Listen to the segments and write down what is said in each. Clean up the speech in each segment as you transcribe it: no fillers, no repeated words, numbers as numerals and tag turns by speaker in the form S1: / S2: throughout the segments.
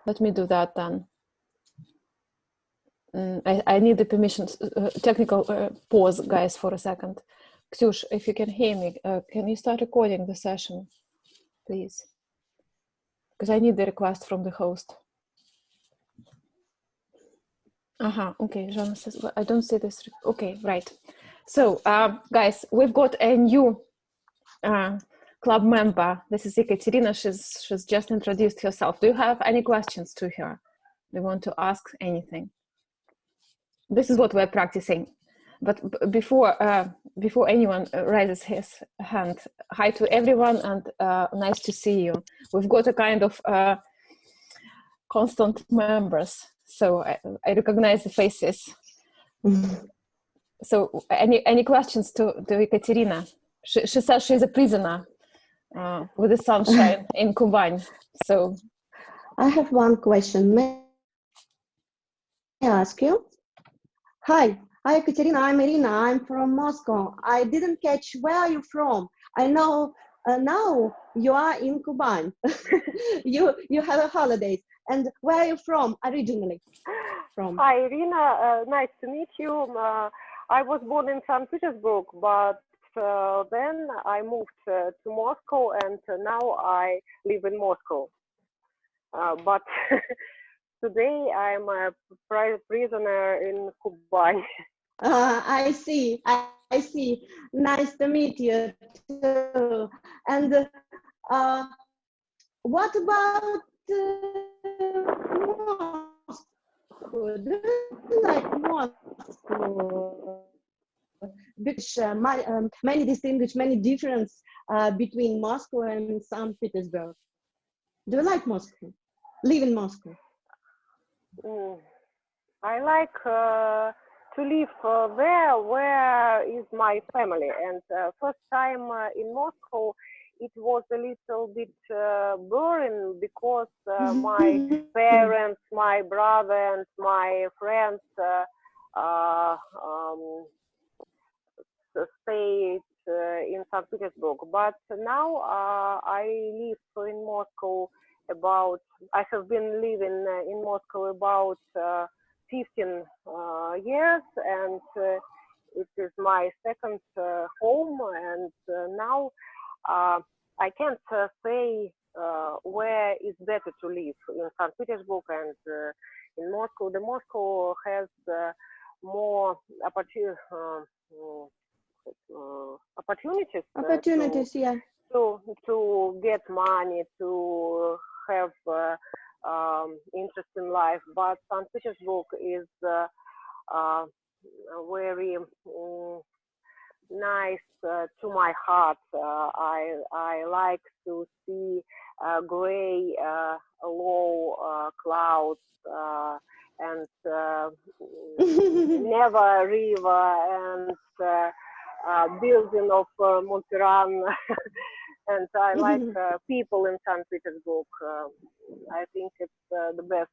S1: Let me do that then. I need the permission, technical pause, guys, for a second. Ksyush, if you can hear me, can you start recording the session, please? Because I need the request from the host. Okay, Jana says, well, I don't see this. Okay, right. So, guys, we've got a new club member. This is Ekaterina. She's just introduced herself. Do you have any questions to her? Do you want to ask anything? This is what we're practicing. But before anyone raises his hand, hi to everyone and nice to see you. We've got a kind of constant members, so I recognize the faces. So any questions to Ekaterina? She says she's a prisoner with the sunshine in Kuban. So
S2: I have one question. May I ask you? Hi, Ekaterina. I'm Irina. I'm from Moscow. I didn't catch where are you from. I know now you are in Kuban. you have a holidays. And where are you from originally?
S3: Hi, Irina. Nice to meet you. I was born in St. Petersburg, but then I moved to Moscow, and now I live in Moscow. But today I'm a prisoner in Kuban.
S2: I see. I see. Nice to meet you too. And what about Moscow? Do you like Moscow? Because many difference between Moscow and St. Petersburg. Do you like Moscow? Live in Moscow?
S3: I like to live there where is my family. And first time in Moscow, it was a little bit boring because my parents, my brother, and my friends stayed in St. Petersburg. But now I live in Moscow I have been living in Moscow about 15 years, and it is my second home. And now I can't say where is better to live, in St. Petersburg and in Moscow. The Moscow has more opportunities.
S2: Yeah.
S3: To get money, to have interesting life, but St. Petersburg is very nice to my heart. I like to see gray, low clouds and never river and building of Monterran. And I like people in St. Petersburg. I think it's the best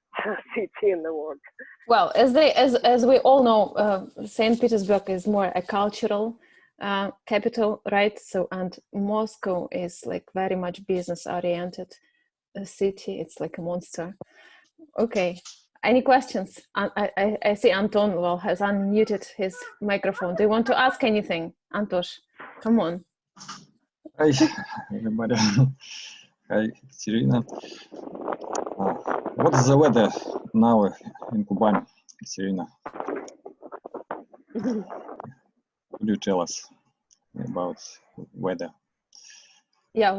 S3: city in the world.
S1: well, as we all know, St. Petersburg is more a cultural capital, right? So, and Moscow is like very much business oriented city. It's like a monster. Okay. Any questions? I see Anton has unmuted his microphone. Do you want to ask anything, Antosh? Come on.
S4: Hi, everybody. Hi, Ekaterina. What is the weather now in Kuban, Ekaterina? Could you tell us about weather?
S1: Yeah,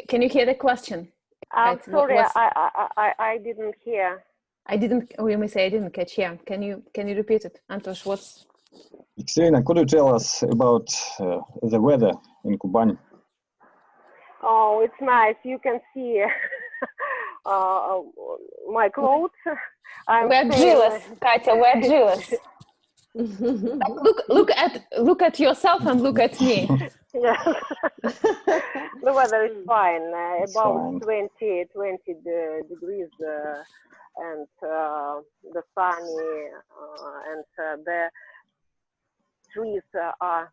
S1: can you hear the question?
S3: I'm sorry, I didn't hear.
S1: You may say I didn't catch. Yeah, can you repeat it, Antosh?
S4: Ekaterina, could you tell us about the weather in Kuban?
S3: Oh, it's nice. You can see my clothes.
S1: We're jealous, Katya. We're jealous. Look at yourself and look at me.
S3: Yes. The weather is fine. About 20 degrees, and the sunny, and the trees are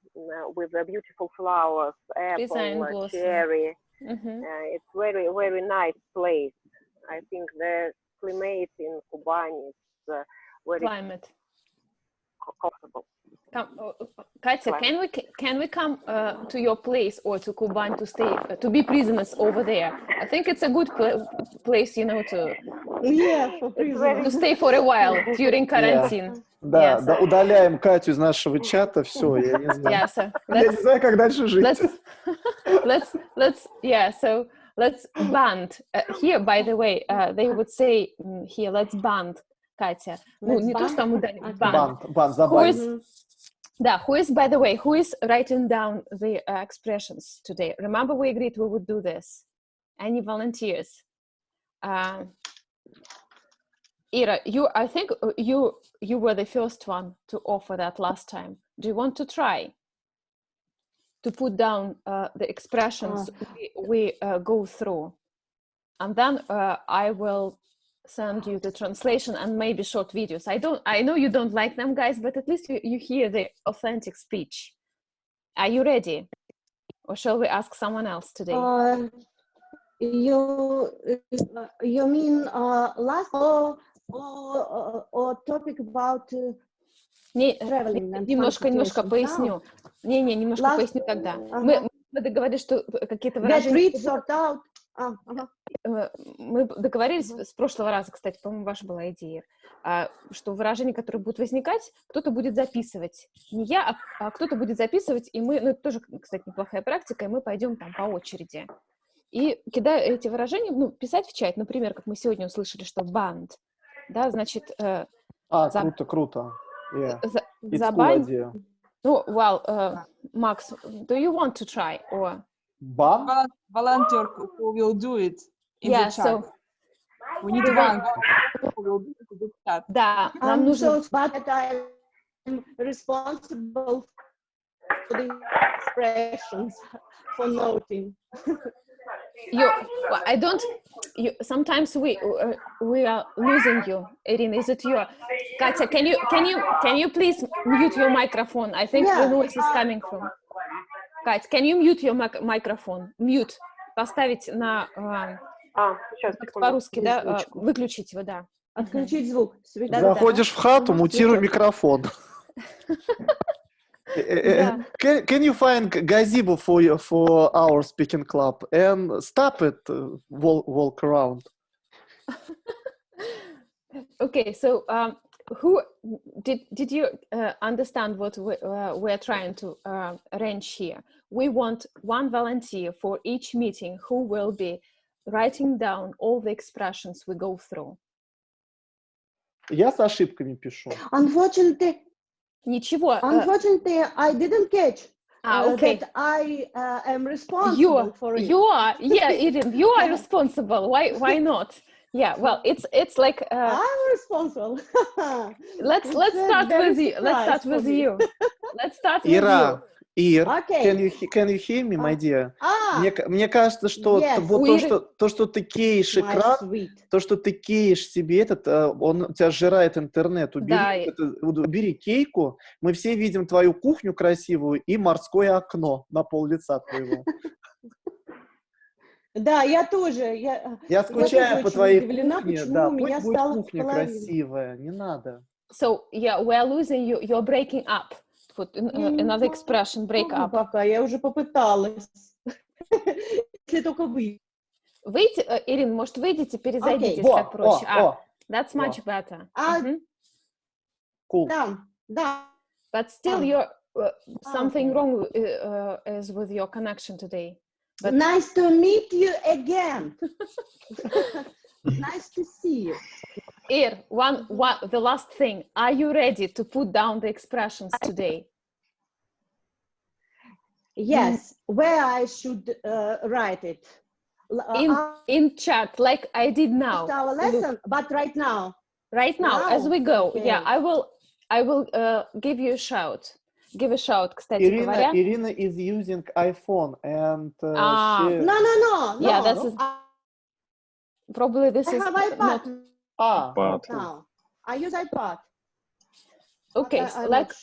S3: with beautiful flowers, apple, cherry. It's very, very nice place. I think the Kuban. It's very
S1: Climate.
S3: comfortable.
S1: Katya, can we come to your place or to Kuban to stay to be prisoners over there? I think it's a good place, you know, to stay for a while during quarantine.
S5: Да, да, удаляем Катю из нашего чата, все, я не знаю. Я не знаю, как дальше жить.
S1: Let's band. Here, by the way, they would say here, let's band, Katya. Ну, не то, что мы удалим, band.
S5: Забавно.
S1: Да, who is, by the way, who is writing down the expressions today? Remember we agreed we would do this. Any volunteers? Ira, I think you were the first one to offer that last time. Do you want to try to put down the expressions we go through? And then I will send you the translation and maybe short videos. I know you don't like them, guys, but at least you hear the authentic speech. Are you ready? Or shall we ask someone else today?
S2: You mean last or topic about traveling?
S1: Немножко поясню. Немножко поясню тогда. Мы договорились, что какие-то выражения... Мы договорились с прошлого раза, кстати, по-моему, ваша была идея, что выражения, которые будут возникать, кто-то будет записывать. Не я, а кто-то будет записывать, и мы, ну, это тоже, кстати, неплохая практика, и мы пойдем там по очереди. И кидая эти выражения, ну, писать в чат, например, как мы сегодня услышали, что band, да, значит...
S5: Круто. Yeah.
S1: Забань. Cool. Ну, well, Max, do you want to try, or...
S6: Volunteer who will do it in the chat.
S1: So
S6: we need one who will do it in the chat.
S1: Да, нам нужно...
S2: But I'm responsible for the expressions, for noting. Sometimes we are losing you, Irina. Is it your... Katya, can you please mute your microphone? I think the noise is coming from... Кать, can you mute your microphone? Mute. Поставить на... по-русски, да? Выключить его, да. Отключить звук.
S5: Заходишь в хату, мутируй микрофон. Can you find gazebo for our speaking club and stop it, walk around?
S1: Okay, so... who did you understand what we're trying to arrange here? We want one volunteer for each meeting who will be writing down all the expressions we go through.
S5: Я с ошибками пишу.
S2: Unfortunately, I didn't catch that I am responsible for it.
S1: You are, Irina, you are responsible. Why not? Yeah, well, it's like
S2: I'm responsible.
S1: Let's start with you. Let's start with you.
S5: Ира, can you hear me, my dear? Мне кажется, что вот то, что ты кейшь экран, то, что ты кейшь себе он у тебя сжирает интернет. Убери кейку, мы все видим твою кухню красивую и морское окно на пол-лица твоего.
S2: Да, я тоже.
S5: Я скучаю по твоей кухне, да, пусть будет кухня красивая, не надо.
S1: So, yeah, we're losing you, you're breaking up. Put another expression, break up.
S2: Пока, я уже попыталась. Если только вы.
S1: Выйти, Ирина, может, выйдите, перезайдите, так проще. That's much better.
S5: Cool.
S2: Да.
S1: But still, something wrong is with your connection today. But...
S2: Nice to meet you again. Nice to see you.
S1: The last thing. Are you ready to put down the expressions today?
S2: Yes. Where I should write it?
S1: In chat, like I did now.
S2: Our lesson, but right now.
S1: Right now, as we go. Okay. Yeah, I will give you a shout. Give a shout, кстати говоря.
S5: Irina is using iPhone and
S2: No.
S1: Yeah, this is probably this is
S2: iPad.
S1: Not.
S2: Now I use iPad.
S1: Okay, so like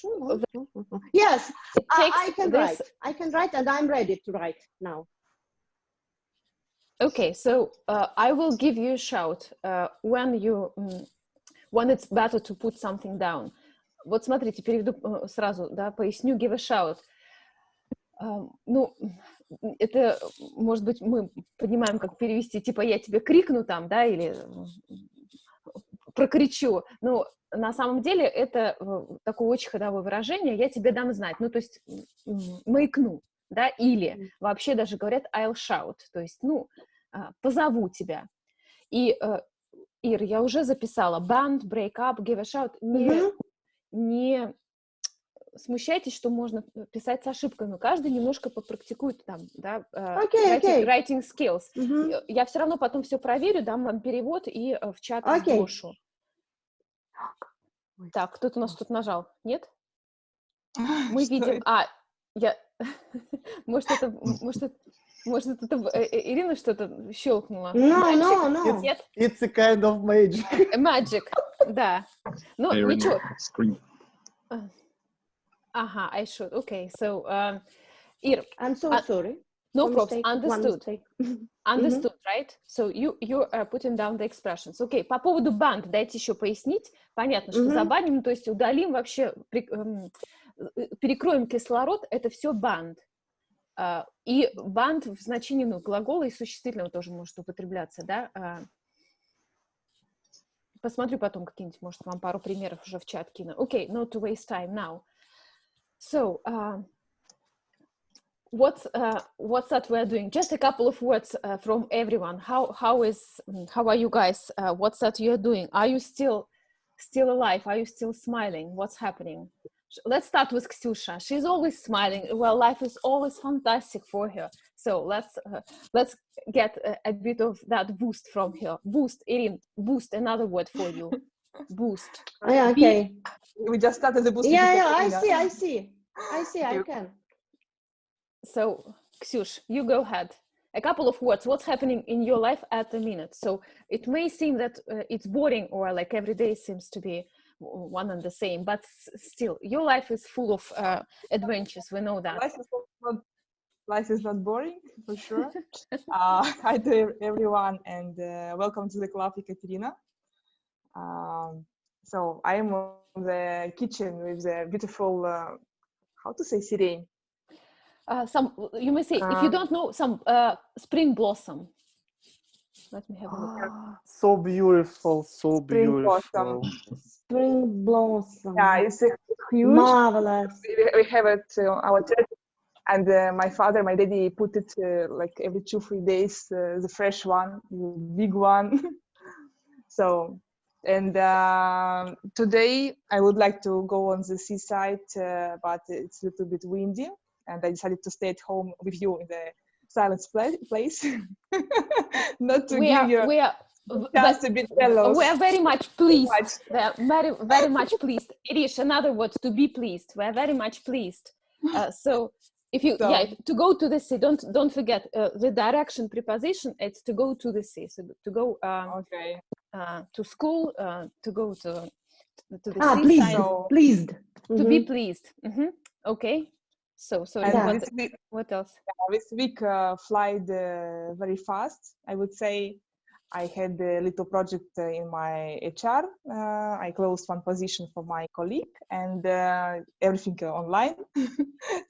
S2: yes, I can write. I can write, and I'm ready to write now.
S1: Okay, so I will give you a shout when when it's better to put something down. Вот смотрите, переведу сразу, да, поясню, give a shout. Ну, это, может быть, мы понимаем, как перевести, типа, я тебе крикну там, да, или прокричу. Ну, на самом деле, это такое очень ходовое выражение, я тебе дам знать, ну, то есть, маякну, да, или вообще даже говорят I'll shout, то есть, ну, позову тебя. И, Ир, я уже записала band, break up, give a shout, не смущайтесь, что можно писать с ошибками. Каждый немножко попрактикует там, да, writing skills. Я все равно потом все проверю, дам вам перевод и в чат сброшу. Так, кто-то у нас тут нажал, нет? Мы видим... Может, это Ирина что-то щелкнула?
S2: No.
S5: It's a kind of magic.
S1: Magic, да. Ну, ничего. Ага, I should. Okay, so, Ир.
S2: I'm so sorry.
S1: No problem. Understood. Understood, right? So you are putting down the expressions. Okay, по поводу band дайте еще пояснить. Понятно, что забаним, то есть удалим вообще, перекроем кислород, это все band. И band в значении, ну, глагола и существительного тоже может употребляться, да? Посмотрю потом какие-нибудь, может, вам пару примеров уже в чат кину. Okay, not to waste time now. So, what's that we're doing? Just a couple of words from everyone. How are you guys? What's that you're doing? Are you still alive? Are you still smiling? What's happening? Let's start with Ksyusha. She's always smiling. Well, life is always fantastic for her. So let's get a bit of that boost from her. Boost, Irin. Boost. Another word for you. Boost.
S2: Yeah, okay.
S6: We just started the boost.
S2: Yeah, I see. I can.
S1: So, Ksyush, you go ahead. A couple of words. What's happening in your life at the minute? So it may seem that it's boring or like every day seems to be one and the same, but still, your life is full of adventures. We know that.
S6: Life is not boring, for sure. Hi to everyone, and welcome to the club, Ekaterina. So I am in the kitchen with the beautiful, how to say, sirene?
S1: You may say, if you don't know, some spring blossom. Let me have a look.
S5: So beautiful, so
S6: Spring
S5: beautiful.
S2: Spring blossom.
S6: Yeah, it's huge.
S2: Marvelous.
S6: We have it on our church, and my daddy put it like every 2-3 days, the fresh one, the big one. So, and today I would like to go on the seaside, but it's a little bit windy, and I decided to stay at home with you in the silent place. Not to give you just a bit jealous.
S1: We are very much pleased. We are very, very much pleased. Irish, another word, to be pleased. We are very much pleased. So if you, to go to the sea, don't forget the direction preposition. It's to go to the sea. So to go to school, to go to the sea.
S2: Pleased.
S1: To be pleased. Okay. So what else?
S6: This week flied very fast. I would say I had a little project in my HR. I closed one position for my colleague, and everything online,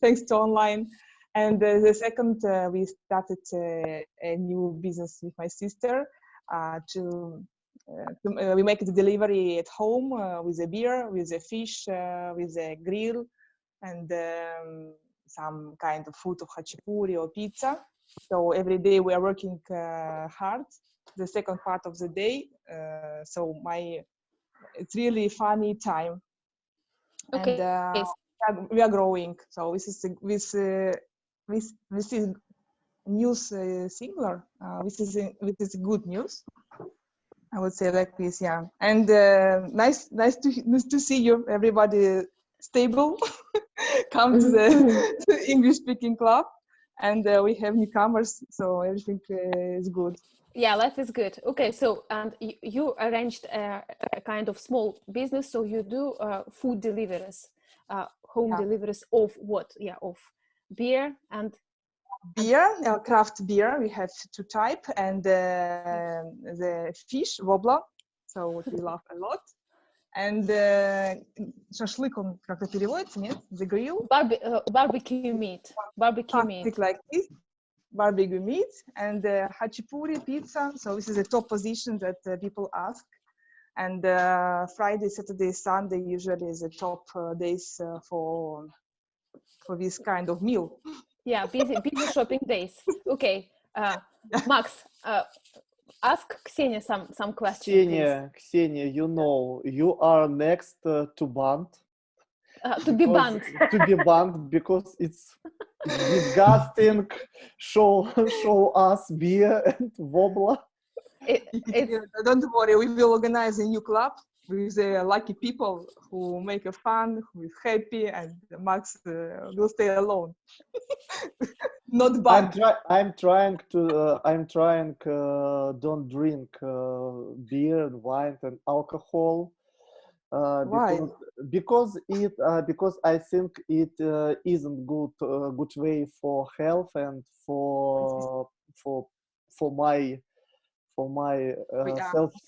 S6: thanks to online. And the second, we started a new business with my sister. We make the delivery at home with a beer, with a fish, with a grill, and some kind of food of hachapuri or pizza. So every day we are working hard. The second part of the day, so it's really funny time.
S1: Okay.
S6: And we are growing. So this is news singular. This is good news. I would say like this, yeah. And nice to see you. Everybody stable. Come to the English speaking club, and we have newcomers, so everything is good.
S1: Yeah, life is good. Okay, so and you arranged a kind of small business, so you do food deliveries, home deliveries of what? Yeah, of beer and
S6: craft beer. We have to type, and the fish wobbler, so what we love a lot. And шашлык, он как-то переводится, нет? The grill?
S1: Barbecue meat. Barbecue meat.
S6: Like this. Barbecue meat and hachapuri pizza. So this is the top position that people ask. And Friday, Saturday, Sunday usually is the top days for this kind of meal.
S1: Yeah, busy shopping days. Okay, Max, ask Ksenia some questions.
S5: Ksenia, you know, you are next to banned.
S1: To be banned.
S5: To be banned because it's disgusting. Show us beer and wobbler.
S6: Don't worry, we will organize a new club with lucky people who make a fun, who is happy, and Max will stay alone. Not bad.
S5: I'm trying don't drink beer and wine and alcohol.
S6: Why?
S5: Because I think it isn't good way for health and for my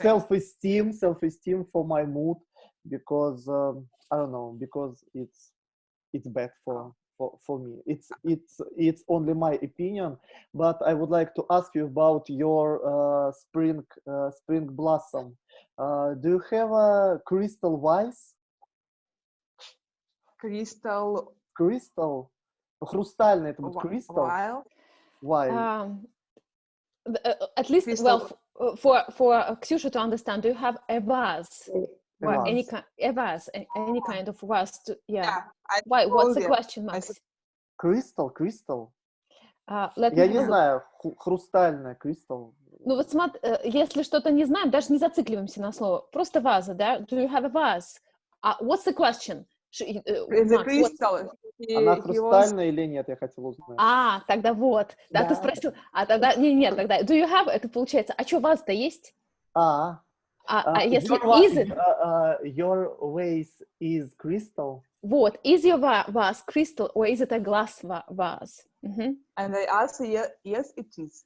S5: self-esteem for my mood, because I don't know, because it's bad for me. It's only my opinion, but I would like to ask you about your spring blossom. Do you have a crystal vase?
S6: Crystal.
S5: Хрустальный, это будет crystal. Why?
S1: At least, crystal. Well, for Ksyusha to understand, do you have a vase? Or any vase, any kind of vase? Yeah. Why? What's the question, Max?
S5: Crystal.
S1: Я
S5: не знаю, хрустальная, crystal.
S1: Ну вот смотри, если что-то не знаем, даже не зацикливаемся на слово. Просто ваза, да? Do you have a vase? What's the question?
S6: The crystal.
S5: Она хрустальная или нет, я хотела узнать.
S1: Тогда вот. Да, ты спросил. Тогда, нет, тогда. Do you have? Это получается, а что, ваз-то есть? Если is it?
S5: Your vase is crystal.
S1: Вот. Is your vase crystal or is it a glass vase?
S6: And I answer, yes, it is.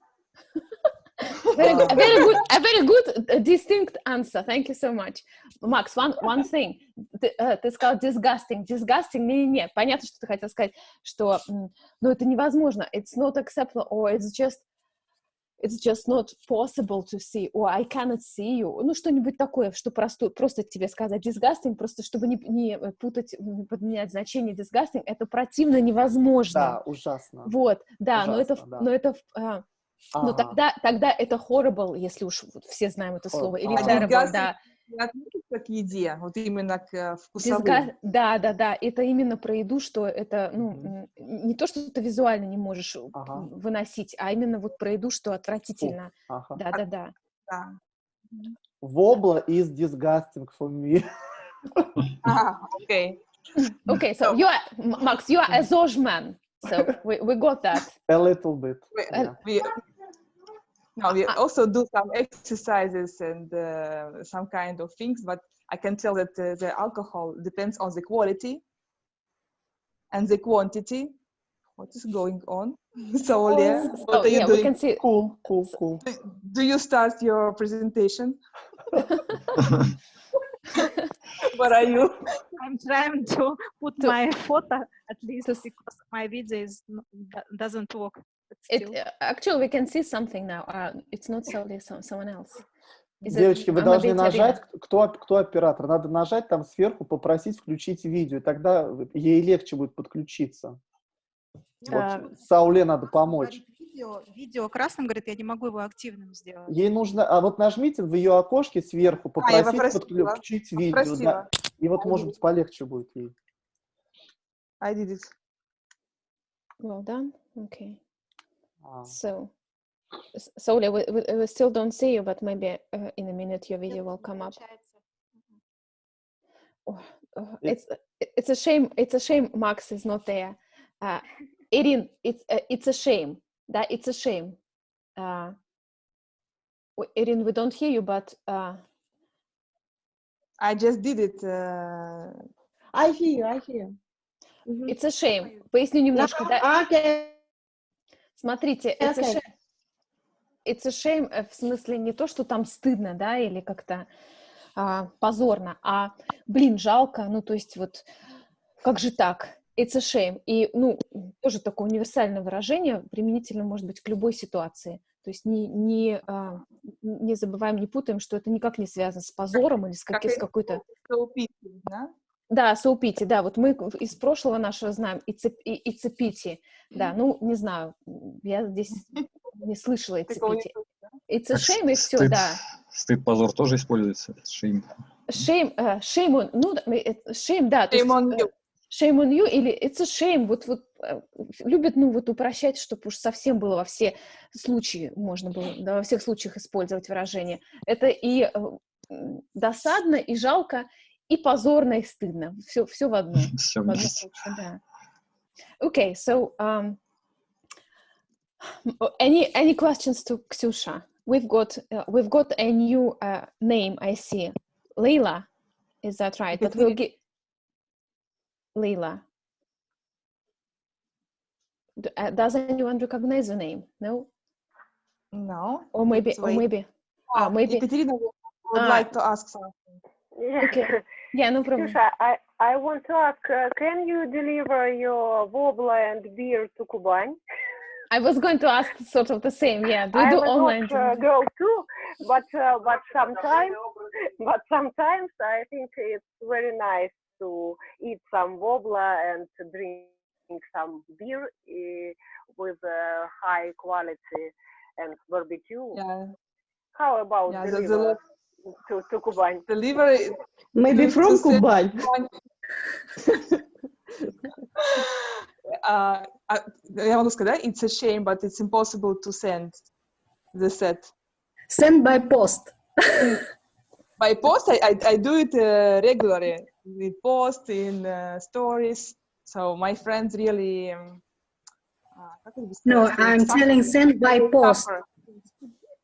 S1: Very good, distinct answer. Thank you so much. Max, one thing. Ты сказал disgusting. Disgusting, не. Понятно, что ты хотел сказать, что это невозможно. It's not acceptable, or it's just not possible to see, or I cannot see you. Ну, что-нибудь такое, что просто тебе сказать disgusting, просто чтобы не путать, подменять значение disgusting, это противно невозможно.
S5: Да, ужасно.
S1: Вот, да, ужасно, но тогда это horrible, если уж вот все знаем это слово, или terrible, да.
S6: Не относится к еде, вот именно к вкусовым.
S1: Да, это именно про еду, что это, не то, что ты визуально не можешь выносить, а именно вот про еду, что отвратительно. Да.
S5: Wobbler is disgusting for me.
S6: Okay.
S1: Okay, so Max, you are a ZOJ man, so we got that.
S5: A little bit.
S6: We also do some exercises and some kind of things, but I can tell that the alcohol depends on the quality and the quantity. What is going on? So, what are you doing?
S1: We can see.
S5: Cool.
S6: Do you start your presentation? What are you?
S7: I'm trying to put my photo at least because my video doesn't work.
S1: Actually, we can see something now. It's not solely someone else.
S5: Девочки, вы должны нажать, кто оператор, надо нажать там сверху, попросить включить видео, и тогда ей легче будет подключиться. Вот, Сауле надо помочь.
S7: Видео красным, говорит, я не могу его активным сделать.
S5: Ей нужно, вот нажмите в ее окошке сверху, попросить подключить видео. Да, и вот, может быть, полегче будет ей.
S6: I did it.
S1: Well done. Okay. So we still don't see you, but maybe in a minute your video will come up. It's a shame. It's a shame Max is not there. Irin, it's a shame. That it's a shame. Irin, we don't hear you, but
S6: I just did it.
S2: I hear you.
S1: It's a shame. Поясню немножко.
S2: Okay.
S1: Смотрите, it's a shame в смысле не то, что там стыдно, да, или как-то позорно, а, блин, жалко, ну, то есть вот, как же так? It's a shame. И, ну, тоже такое универсальное выражение, применительно, может быть, к любой ситуации. То есть не забываем, не путаем, что это никак не связано с позором или с какой-то... Да, соупити, да, вот мы из прошлого нашего знаем и цепити, да, ну, не знаю, я здесь не слышала и цепити. It's a shame, и все, да.
S4: Стыд, позор тоже используется, shame.
S1: Shame on, ну, shame, да, то есть shame on you или it's a shame, вот любят, ну, вот упрощать, чтобы уж совсем было во все случаи, можно было, да, во всех случаях использовать выражение. Это и досадно, и жалко, и позорно, и стыдно. Все в одном.
S4: Все
S1: в одном случае, да. Okay, so any questions to Ksyusha? We've got a new name, I see. Leila, is that right? But we'll get Leila. Does anyone recognize the name? No?
S6: No.
S1: Or maybe.
S6: Ekaterina would like to ask something.
S3: Yeah.
S1: Okay. Yeah, no problem.
S3: Ksyusha, I want to ask, can you deliver your wobbler and beer to Kuban?
S1: I was going to ask sort of the same, yeah. Do you do online?
S3: I'm a girl too, but sometimes I think it's very nice to eat some wobbler and to drink some beer with high quality and barbecue.
S6: Yeah.
S3: How about deliver to Kuban?
S6: Delivery.
S2: Maybe from Kuban.
S6: Я могу сказать, it's a shame, but it's impossible to send the set.
S8: Send by post.
S6: By post, I do it regularly. We post in stories. So my friends really...
S8: No, I'm telling send by post.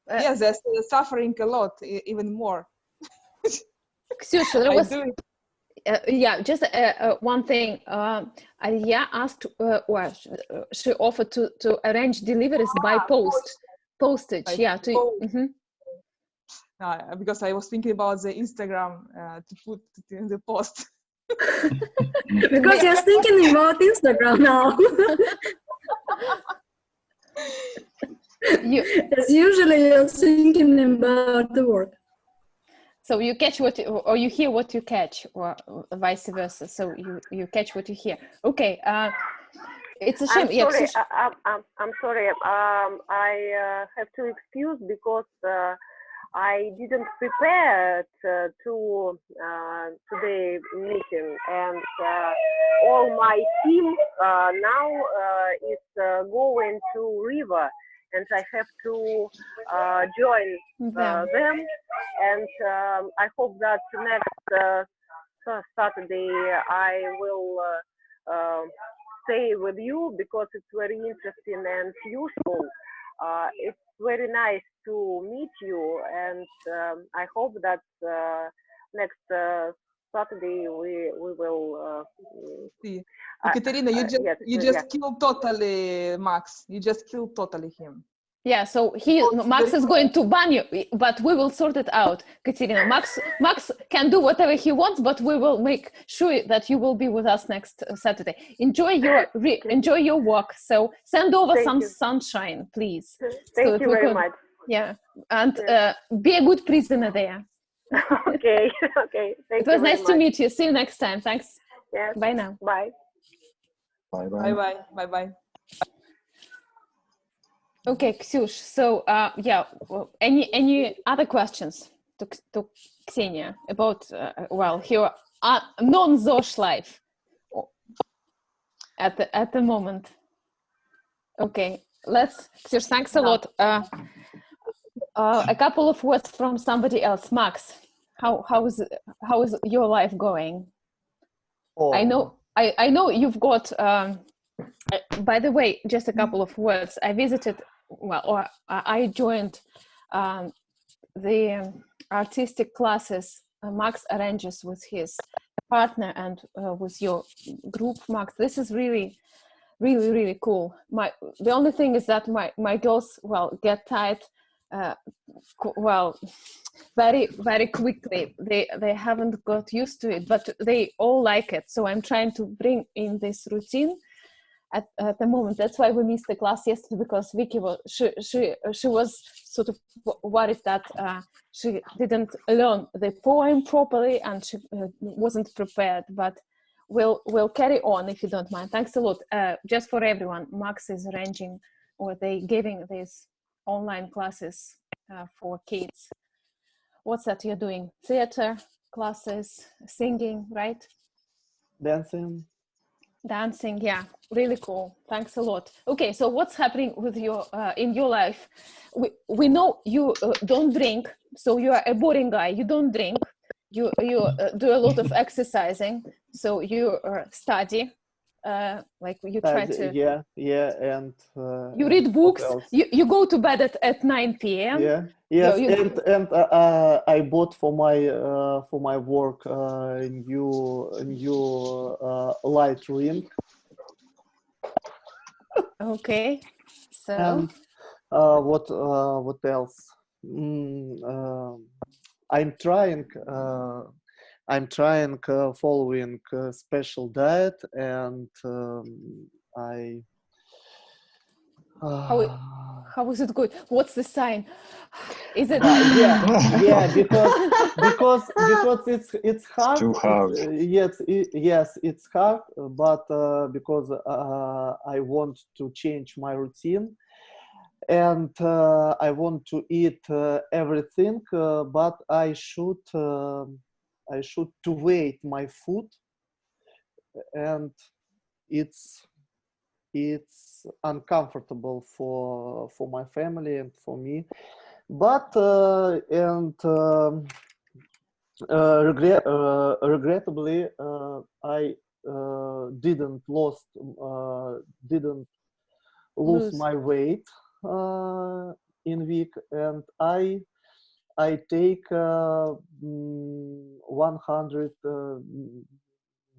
S6: Yes, they're suffering a lot, even more.
S1: Ksyusha, there was... yeah, just one thing. Alia asked, well, she offered to arrange deliveries by postage. By yeah.
S6: Because I was thinking about the Instagram to put it in the post.
S8: Because you're thinking about Instagram now. As usually, you're thinking about the work.
S1: So you catch what, or you hear what you catch, or vice versa. So you catch what you hear. Okay. It's a shame.
S3: I'm sorry. I'm sorry. I have to excuse because I didn't prepare to today meeting, and all my team now is going to river, and I have to join them. And I hope that next Saturday I will stay with you because it's very interesting and useful. It's very nice to meet you, and I hope that next Saturday we will
S6: see. Ekaterina, you just killed totally Max. You just killed totally him.
S1: Yeah, so Max is going to ban you, but we will sort it out, Katerina. Max can do whatever he wants, but we will make sure that you will be with us next Saturday. Enjoy your walk. So send over some sunshine, please.
S3: Thank you very much.
S1: Yeah, and be a good prisoner there.
S3: Okay, okay.
S1: It was nice to meet you. See you next time. Thanks.
S3: Yes.
S1: Bye now.
S3: Bye.
S4: Bye.
S6: Bye. Bye. Bye. Bye.
S1: Okay, Ksyush. So, yeah, any other questions to Ksenia about well, her non-ZOSH life at the moment? Okay, Ksyush, thanks a lot. A couple of words from somebody else. Max, how is your life going?
S5: Oh.
S1: I know you've got. By the way, just a couple of words. I visited. Well, or I joined the artistic classes Max arranges with his partner and with your group, Max. This is really, really, really cool. The only thing is that my girls, well, get tired well, very quickly. They haven't got used to it, but they all like it. So I'm trying to bring in this routine at the moment. That's why we missed the class yesterday, because Vicky was she was sort of worried that she didn't learn the poem properly and she wasn't prepared. But we'll carry on if you don't mind. Thanks a lot. Just for everyone, Max is arranging, or they giving these online classes for kids. What's that you're doing? Theater classes, singing, right? Dancing, yeah, really cool. Thanks a lot. Okay, so what's happening with your in your life? We know you don't drink, so you are a boring guy. You don't drink. You do a lot of exercising, so you study. Like you try to.
S5: Yeah, and
S1: you read books. You go to bed at 9 p.m.
S5: Yeah, yes, and I bought for my work new light ring.
S1: Okay, so
S5: and what else? I'm trying following a special diet, and
S1: how is it good? What's the sign? Is it?
S5: Yeah, because it's hard.
S4: It's too hard.
S5: Yes, it's hard. But because I want to change my routine, and I want to eat everything, but I should to weigh my food, and it's uncomfortable for my family and for me, but regrettably I didn't lose my weight in week, and I take 100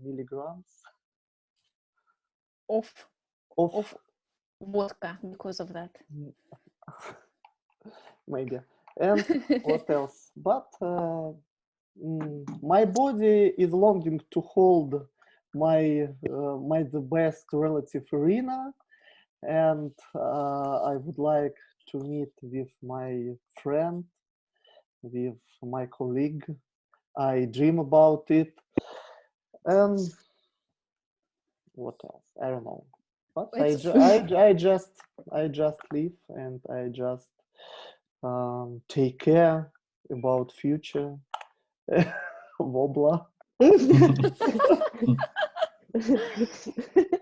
S5: milligrams
S1: of vodka because of that.
S5: Maybe. And what else? But my body is longing to hold my the best relative Irina, and I would like to meet with my friend, with my colleague. I dream about it. And what else? I don't know. But I just live, and I just take care about future. Wobbler.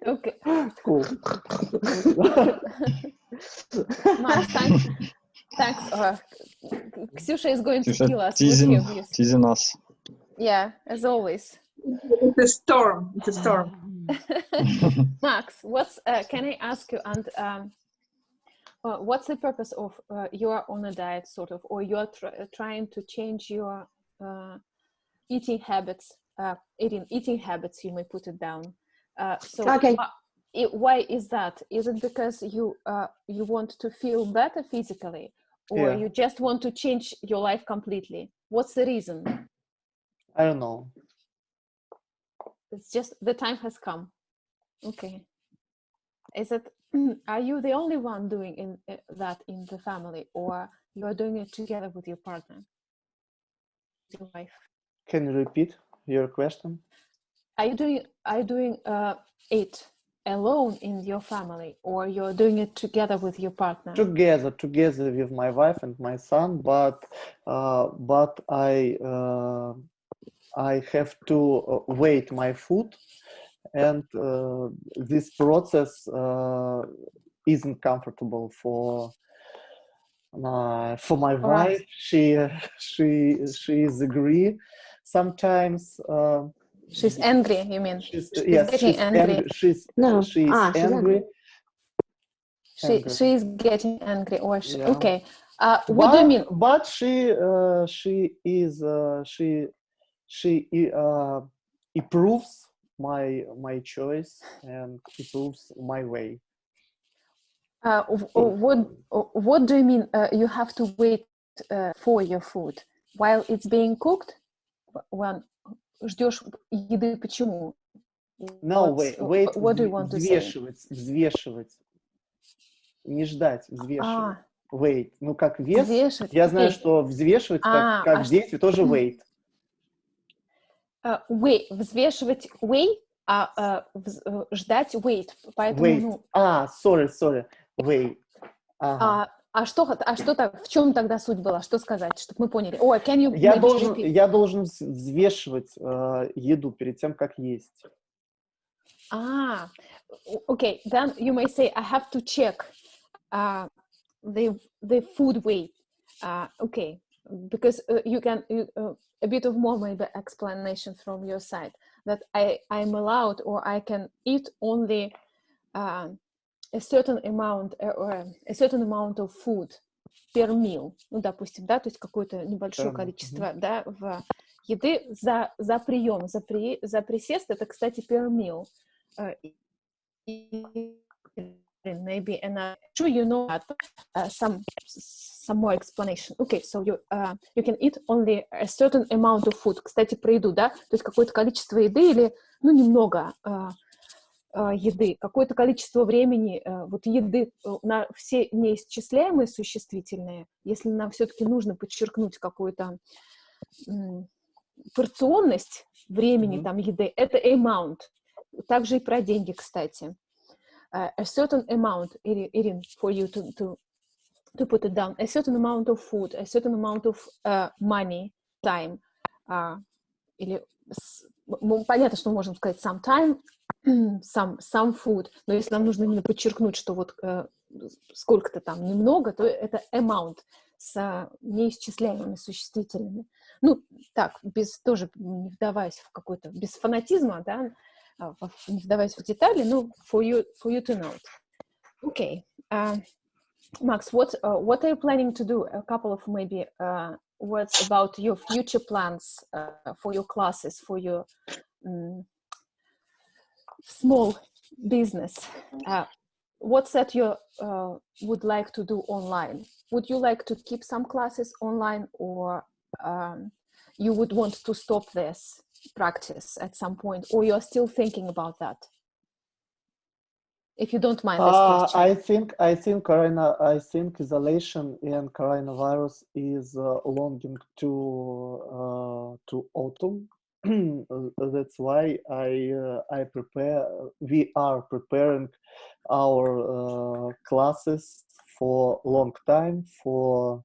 S1: Okay.
S5: Cool.
S1: Max, thanks. Ksyusha is going to kill us
S4: teasing,
S1: with you.
S4: teasing us.
S1: Yeah, as always.
S6: It's a storm. It's a storm.
S1: Max, what's can I ask you? And what's the purpose of you are on a diet, sort of, or you are trying to change your eating habits? Eating habits, you may put it down. So
S2: okay.
S1: Why is that? Is it because you want to feel better physically, or you just want to change your life completely? What's the reason?
S5: I don't know.
S1: It's just the time has come. Okay. Is it? Are you the only one doing that in the family, or you are doing it together with your partner, your wife?
S5: Can you repeat your question?
S1: Are you doing it alone in your family, or you're doing it together with your partner?
S5: Together with my wife and my son, but I have to weigh my food, and this process isn't comfortable for my wife. She is agree. Sometimes
S1: she's angry. You mean? She's
S5: angry. She's angry.
S1: She's getting angry, or okay.
S5: But
S1: What do you mean?
S5: But she approves my choice and approves my way.
S1: What do you mean you have to wait for your food while it's being cooked? When ждешь еды, почему?
S5: No, wait,
S1: what do you want to say?
S5: Взвешивать. Не ждать, взвешивать. Wait. Ну, как вес.
S1: Взвешивать.
S5: Я знаю, что взвешивать, как в детстве, тоже wait.
S1: Взвешивать weigh, ждать wait. Поэтому,
S5: wait. Sorry. Wait. Ага.
S1: В чем тогда суть была? Что сказать, чтобы мы поняли? Can you
S5: я должен взвешивать еду перед тем, как есть.
S1: Okay. Then you may say, I have to check the food weight. Okay. Because you can a bit of more maybe explanation from your side that I'm allowed or I can eat only a certain amount of food per meal, ну, допустим, да, то есть какое-то небольшое количество, да, еды за прием, за присест, это, кстати, per meal. Maybe, and I'm sure you know that some more explanation. Okay, so you can eat only a certain amount of food. Кстати, про еду, да, то есть какое-то количество еды или, ну, немного еды, какое-то количество времени, вот еды, на все неисчисляемые существительные, если нам все-таки нужно подчеркнуть какую-то порционность времени там еды, это amount. Также и про деньги, кстати. A certain amount, Irene, for you to put it down, a certain amount of food, a certain amount of money, time, или понятно, что мы можем сказать some time, some food, но если нам нужно именно подчеркнуть, что вот сколько-то там немного, то это amount с неисчисляемыми существительными. Ну, так, тоже не вдаваясь в какой-то, без фанатизма, да, не вдаваясь в детали, ну, for you to know it. Okay. Max, what are you planning to do? A couple of maybe words about your future plans for your classes, for your small business. What's that you would like to do online? Would you like to keep some classes online, or you would want to stop this practice at some point, or you're still thinking about that? If you don't mind this question.
S5: I think isolation and coronavirus is longing to autumn. That's why we are preparing our classes for long time, for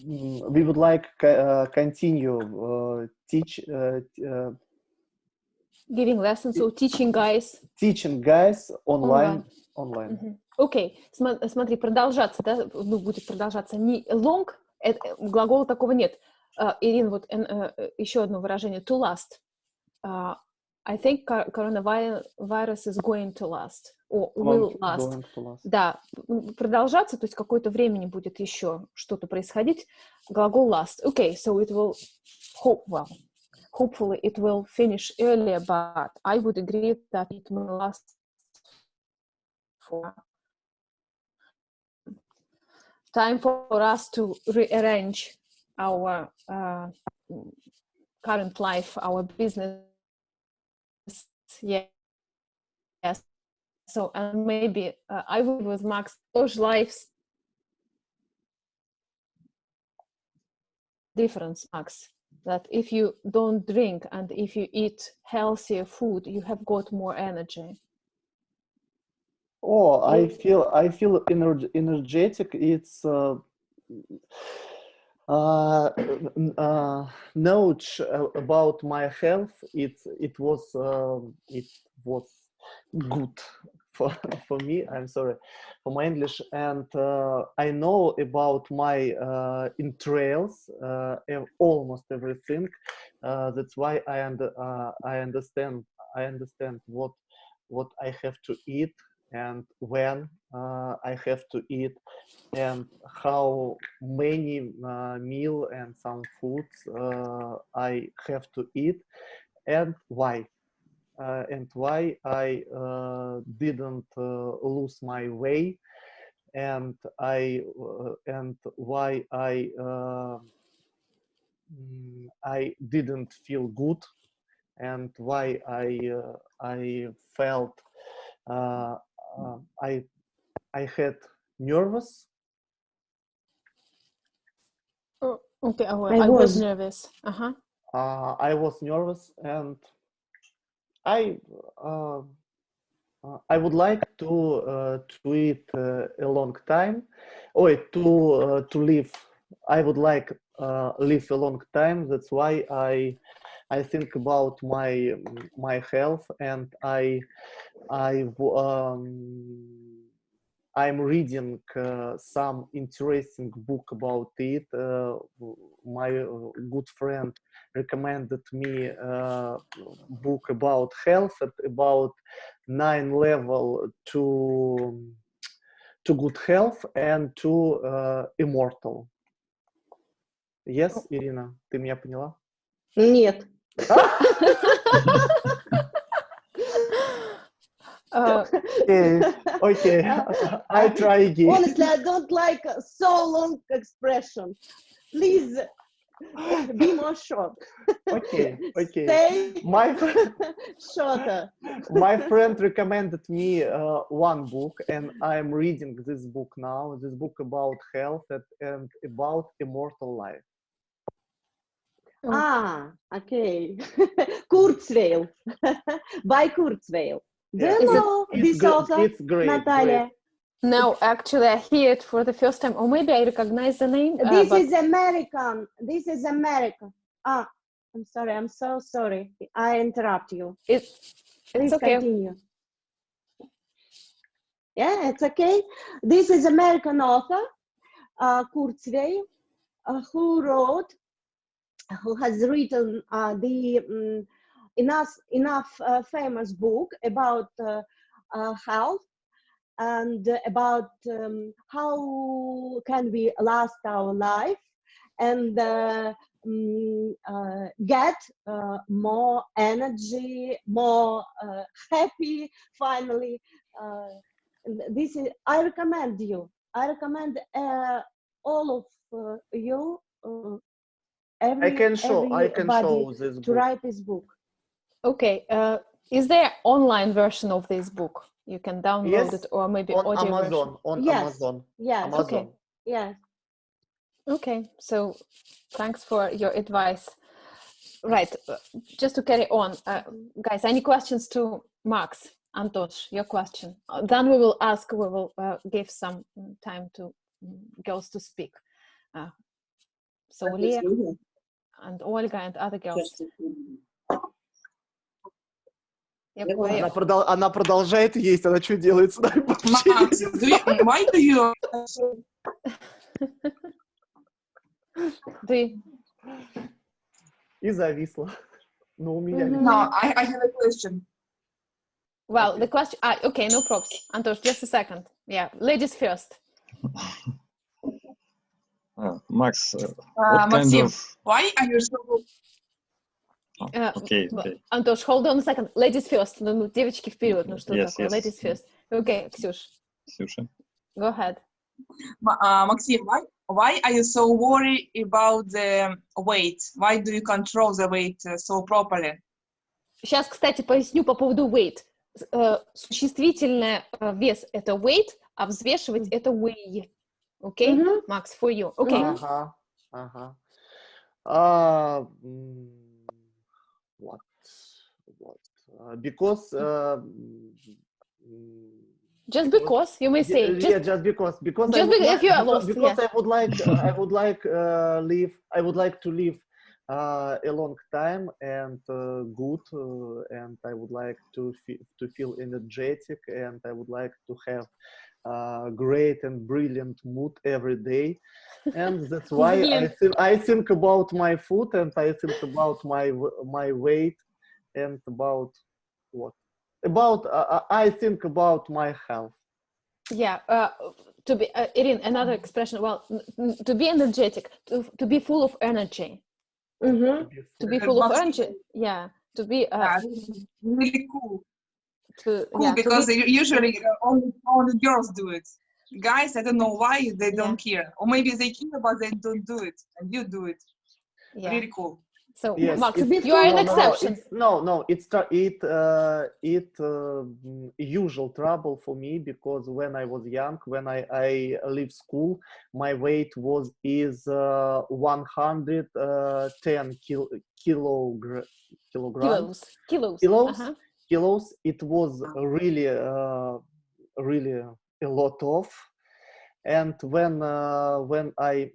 S5: we would like continue
S1: giving lessons or teaching guys
S5: online.
S1: Окей, смотри, продолжаться, да, ну, будет продолжаться не long, глагола такого нет. Ирина, вот еще одно выражение, to last. I think coronavirus is going to last, or will last. Да, продолжаться, то есть какое-то времени будет еще что-то происходить. Глагол last. Okay, so it will, hopefully it will finish earlier, but I would agree that it will last for time for us to rearrange our current life, our business. Yes. So, and maybe I would with Max, those lives difference, Max, that if you don't drink and if you eat healthier food, you have got more energy.
S5: Oh, I feel energetic. It's knowledge about my health. It was good for me. I'm sorry for my English, and I know about my entrails, almost everything. That's why I understand what I have to eat and when I have to eat, and how many meal and some foods I have to eat, and why. why I didn't lose my way, and why I didn't feel good, and why I felt I had nervous.
S1: Oh, okay, I was nervous.
S5: I was nervous, and I would like to eat a long time, or to live. I would like live a long time. That's why I think about my health, and I'm reading some interesting book about it. My good friend recommended me a book about health, about 9 levels to good health and to immortal. Yes, Ирина, ты меня поняла?
S2: Нет.
S5: Okay. I try again.
S2: Honestly, I don't like so long expression. Please be more short.
S5: Okay.
S2: Stay shorter.
S5: My friend recommended me one book, and I'm reading this book now. This book about health and about immortal life.
S2: Okay. Kurzweil. By Kurzweil. Do you know this author,
S5: it's great,
S2: Natalia?
S5: Great.
S1: No, actually, I hear it for the first time, or maybe I recognize the name.
S2: This is American. This is American. I'm sorry. I'm so sorry. I interrupt you.
S1: It's
S2: Please
S1: okay.
S2: Continue. Yeah, it's okay. This is American author, Kurzweil, who has written the enough famous book about health and about how can we last our life and get more energy, more happy. Finally, this is. I recommend you. I recommend all of you.
S5: I can show this book.
S2: To write this book.
S1: Okay. Is there online version of this book? You can download it, or maybe
S5: on
S1: audio
S5: Amazon.
S1: version.
S5: On
S2: Yes.
S5: Amazon.
S2: Yes.
S5: Amazon.
S2: Okay. Yes.
S1: Okay. So, thanks for your advice. Right. Just to carry on, guys. Any questions to Max, Antosh? Your question. Then we will ask. We will give some time to girls to speak. So Leah and Olga and other girls.
S5: Она продолжает есть, она что делает?
S9: Max, why do you...
S5: И зависла. Но у меня...
S9: No, I have a question.
S1: Well, the question... okay, no props. Antosh, just a second. Yeah, ladies first.
S4: Max, what
S9: Maxim,
S4: kind of...
S9: why are you so...
S4: Okay.
S1: Antosh, hold on a second. Ladies first. Ну, девочки вперед. Ну, что такое? Ladies first. Okay, Ksyusha. Go ahead.
S9: Maxim, why are you so worried about the weight? Why do you control the weight so properly?
S1: Сейчас, кстати, поясню по поводу weight. Существительное вес — это weight, а взвешивать — это weigh. Okay, Max, for you. Okay.
S5: What? Because
S1: just because you may say.
S5: Just because.
S1: If you are lost.
S5: Because I would like to live a long time and good, and I would like to feel energetic, and I would like to have great and brilliant mood every day, and that's why I think about my food, and I think about my weight, and about what? I think about my health.
S1: Yeah, to be Irin, another expression. Well, to be energetic, to be full of energy. To be full of energy. Yeah, To be
S9: really cool.
S1: Cool,
S9: because usually only girls do it. Guys, I don't know why they don't care, or maybe they care but they don't do it, and you do it. Really cool.
S1: So
S5: yes,
S1: Max, you are an exception.
S5: No, it's usual trouble for me, because when I was young, when I leave school, my weight is 110 kilograms. Kilos. It was really a lot of. And when I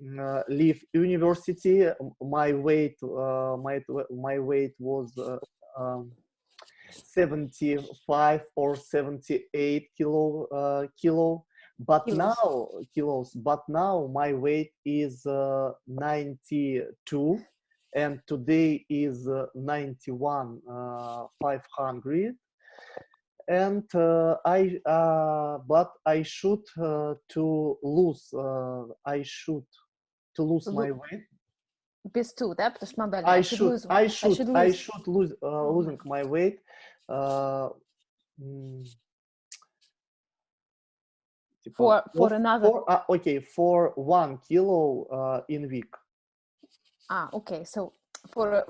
S5: leave university, my weight was 75 or 78 kilo. But now my weight is 92, and today is 91 500. And but I should to lose my weight.
S1: Без ту, да? Потому что мама
S5: I should losing my weight.
S1: For another.
S5: For 1 kilo in week.
S1: Okay. So for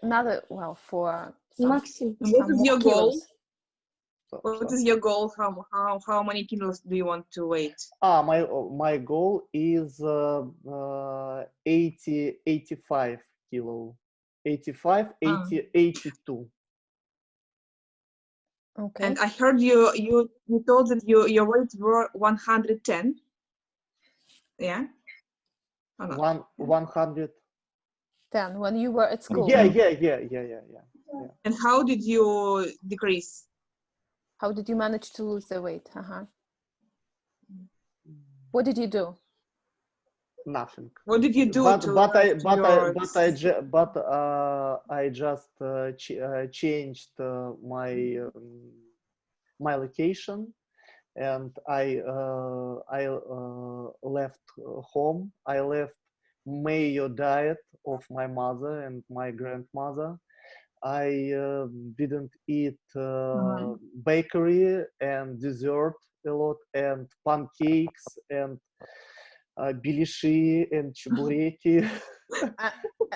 S1: another, well, for
S2: Maximum.
S9: What is your goal? What is your goal? How many kilos do you want to weight?
S5: My goal is 85 kilo. 85, 80, 82.
S1: Okay.
S9: And I heard you told that your weight were 110. Yeah.
S5: 110
S1: when you were at school.
S5: Yeah.
S9: And how did you decrease?
S1: How did you manage to lose the weight? What did you do?
S5: Nothing.
S9: What did you do?
S5: I just changed my location, and I left home. I left mayo diet of my mother and my grandmother. I didn't eat bakery and dessert a lot, and pancakes and беляши and чебуреки.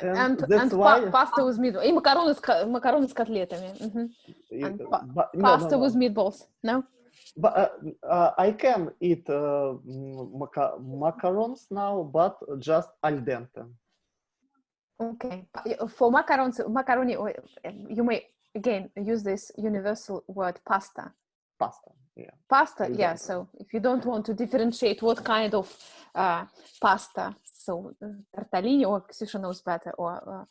S1: And pasta with meatballs. И макароны с котлетами. Pasta with meatballs. No?
S5: But I can eat macarons now, but just al dente.
S1: Okay. For macaroni, you may again use this universal word pasta.
S5: Pasta, yeah.
S1: Pasta, yeah. So if you don't want to differentiate what kind of pasta, so tortellini, or Ksusha knows better, or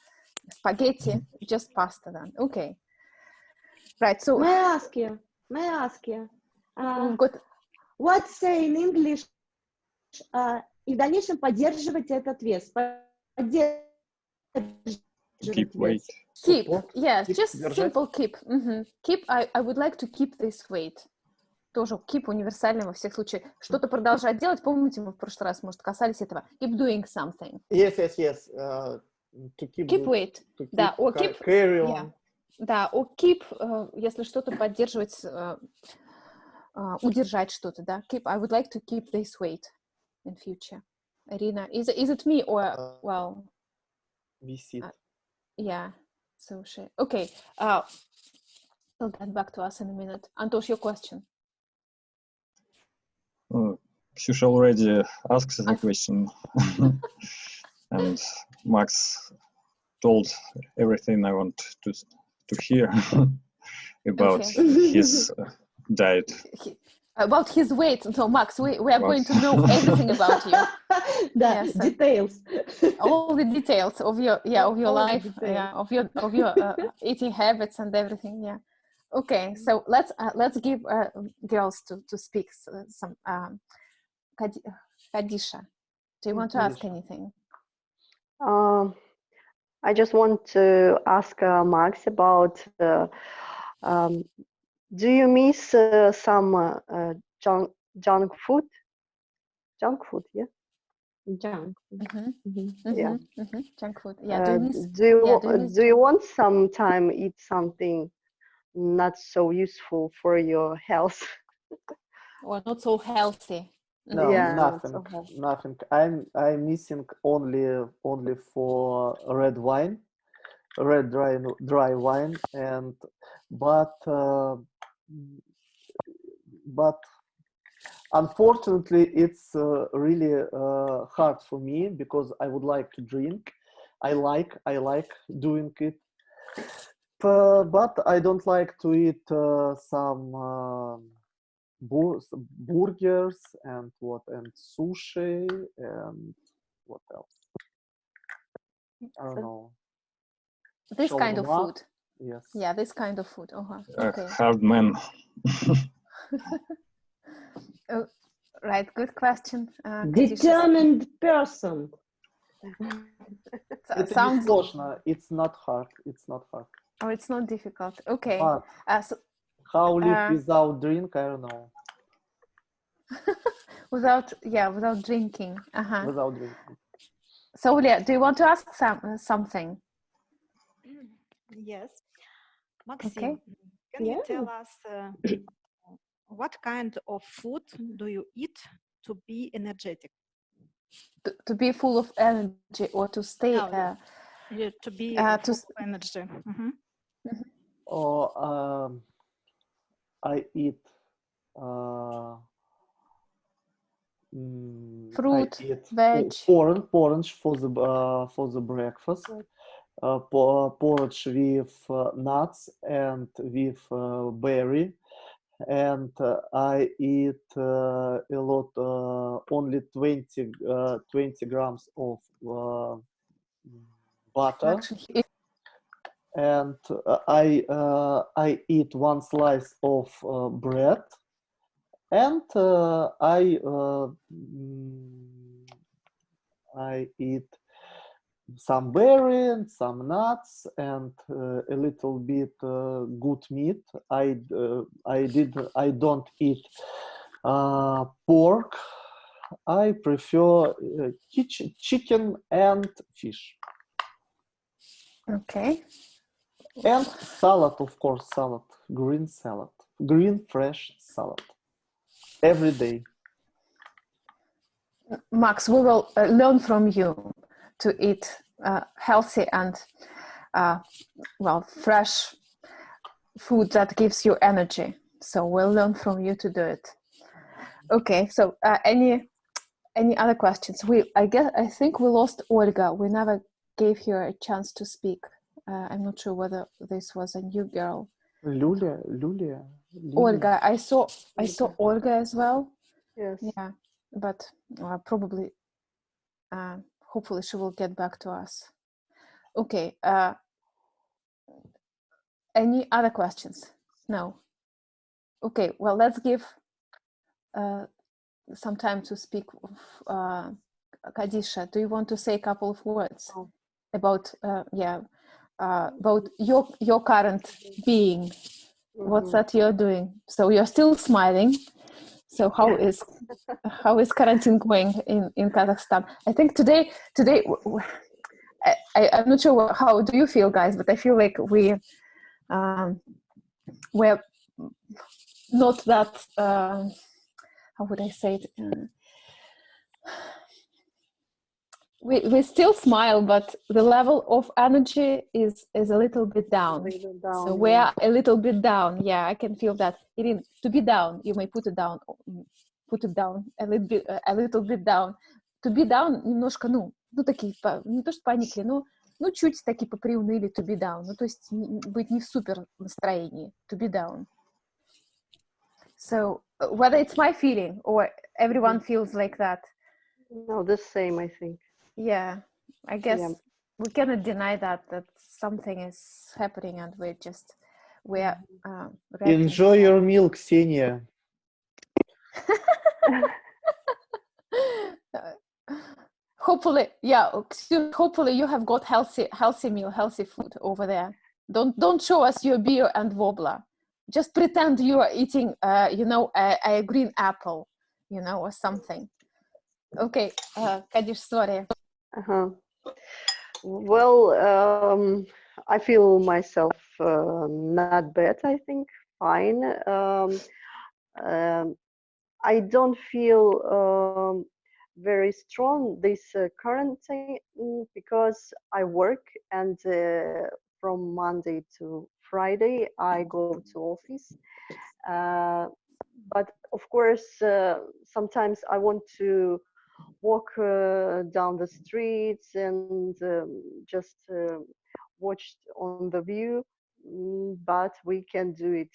S1: spaghetti, just pasta then. Okay. Right. So
S2: may I ask you? What say in English? И в дальнейшем поддерживать этот вес.
S4: Keep weight.
S1: Keep, yes, just simple keep. Keep, I would like to keep this weight. Тоже keep универсальный во всех случаях. Что-то продолжать делать. Помните, мы в прошлый раз, может, касались этого. Keep doing something.
S5: Yes. To
S1: keep weight. Да, or keep.
S5: Carry on.
S1: Yeah. Да, or keep, если что-то поддерживать, удержать что-то, да. Keep, I would like to keep this weight in future. Irina, is it me or, well... Yeah, so she. Okay, we'll get back to us in a minute. Antosh, your question.
S4: Ksusha already asked the question, and Max told everything I want to hear about his diet.
S1: About his weight. So, Max, we are going to know everything about you.
S2: Yes, details.
S1: All the details of your life, of your eating habits and everything. Yeah. Okay, so let's give girls to speak some. Kadisha, do you want to ask anything?
S2: I just want to ask Max about. Do you miss some junk food? Junk food, yeah. Junk.
S1: Yeah. Junk food. Yeah.
S2: Do you want sometime eat something not so useful for your health?
S1: Or not so healthy?
S5: No,
S2: Yeah,
S5: nothing. I'm missing only for red wine, red dry wine, and but unfortunately it's really hard for me because I would like to drink. I like doing it, but I don't like to eat some burgers and sushi and what else? I don't know.
S1: This kind of food.
S5: Yes.
S1: Yeah, this kind of food. Okay.
S4: Hard man.
S1: Oh, right. Good question.
S2: Determined person.
S5: Sounds сложно. It's not hard.
S1: Oh, it's not difficult. Okay.
S5: How live without drink? I don't know.
S1: without drinking.
S5: Without drinking.
S1: So, Leah, do you want to ask something?
S7: Yes. Maxim, can you tell us what kind of food do you eat to be energetic?
S1: To be full of energy or to stay...
S7: to be full of energy.
S5: I eat
S1: fruit, veg,
S5: porridge for the breakfast. Porridge with nuts and with berry, and I eat a lot, only 20 grams of butter. And I eat one slice of bread, and I eat some berry and some nuts and a little bit good meat. I don't eat pork. I prefer chicken and fish.
S1: Okay.
S5: And salad, of course, green fresh salad, every day.
S1: Max, we will learn from you to eat healthy and fresh food that gives you energy. So we'll learn from you to do it. Okay. So any other questions? I think we lost Olga. We never gave her a chance to speak. I'm not sure whether this was a new girl.
S5: Lulia.
S1: Olga. I saw Olga as well.
S2: Yes.
S1: Yeah, but probably, hopefully she will get back to us. Okay. Any other questions? No. Okay. Well, let's give some time to speak. Kadisha, do you want to say a couple of words about your current being? What's that you're doing? So you're still smiling. So how is quarantine going in Kazakhstan? I think today I'm not sure how do you feel, guys, but I feel like we're not that how would I say it? We still smile, but the level of energy is a little bit down. So we are a little bit down. Yeah, I can feel that. Irene, to be down, you may put it down a little bit down. To be down немножко, такие, не то что поникли, но чуть такие поприуныли, to be down. То есть быть не в супер настроении, to be down. So whether it's my feeling or everyone feels like that.
S2: No, the same, I think.
S1: Yeah, I guess we cannot deny that something is happening, and we're
S5: enjoy your meal, Ksenia.
S1: Hopefully you have got healthy meal, healthy food over there. Don't show us your beer and wobbler. Just pretend you are eating a green apple, or something. Okay, Kadish, sorry.
S2: Well, I feel myself not bad, I think, fine. I don't feel very strong this quarantine because I work, and from Monday to Friday I go to office. But of course, sometimes I want to walk down the streets and just watch on the view, but we can do it.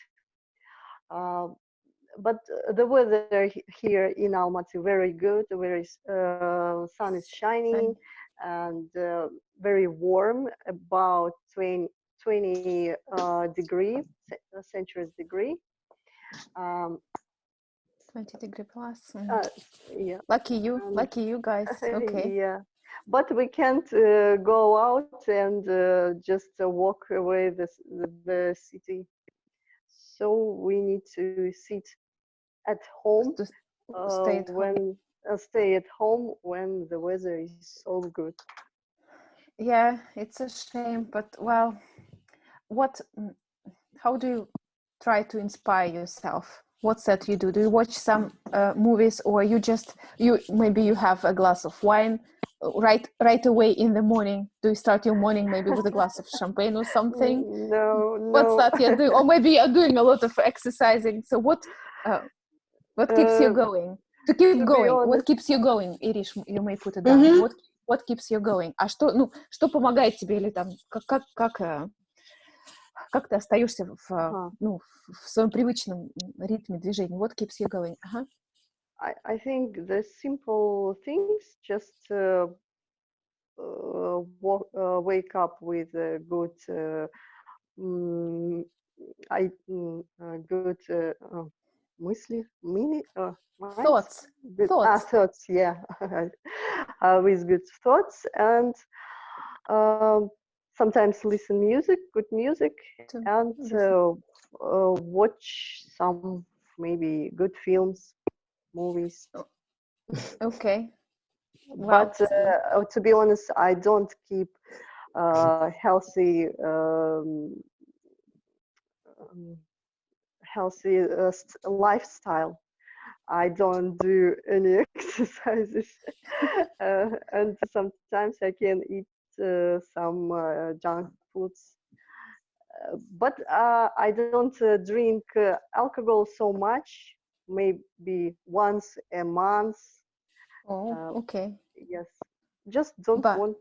S2: But the weather here in Almaty very good. Very sun is shining and very warm, about 20 degree Celsius degree.
S1: 20 degree plus.
S2: Yeah.
S1: Lucky you guys. Okay.
S2: Yeah, but we can't go out and just walk away the city. So we need to sit at home, stay at home when the weather is so good.
S1: Yeah, it's a shame, but well, how do you try to inspire yourself? What's that you do? Do you watch some movies, or maybe you have a glass of wine right away in the morning? Do you start your morning maybe with a glass of champagne or something?
S2: No.
S1: What's that you do? Or maybe you're doing a lot of exercising. So what keeps you going? To keep going. What keeps you going? Irish, you may put it down. What keeps you going? А что помогает тебе, или там как ты остаешься в своем привычном ритме движения? What keeps you going?
S2: I think the simple things, just wake up with good мысли,
S1: thoughts.
S2: Thoughts, yeah. With good thoughts, and sometimes listen good music, and watch some maybe good films, movies.
S1: Okay.
S2: But to be honest, I don't keep healthy lifestyle. I don't do any exercises, and sometimes I can eat some junk foods. But I don't drink alcohol so much, maybe once a month.
S1: Oh, okay.
S2: Yes, just don't want.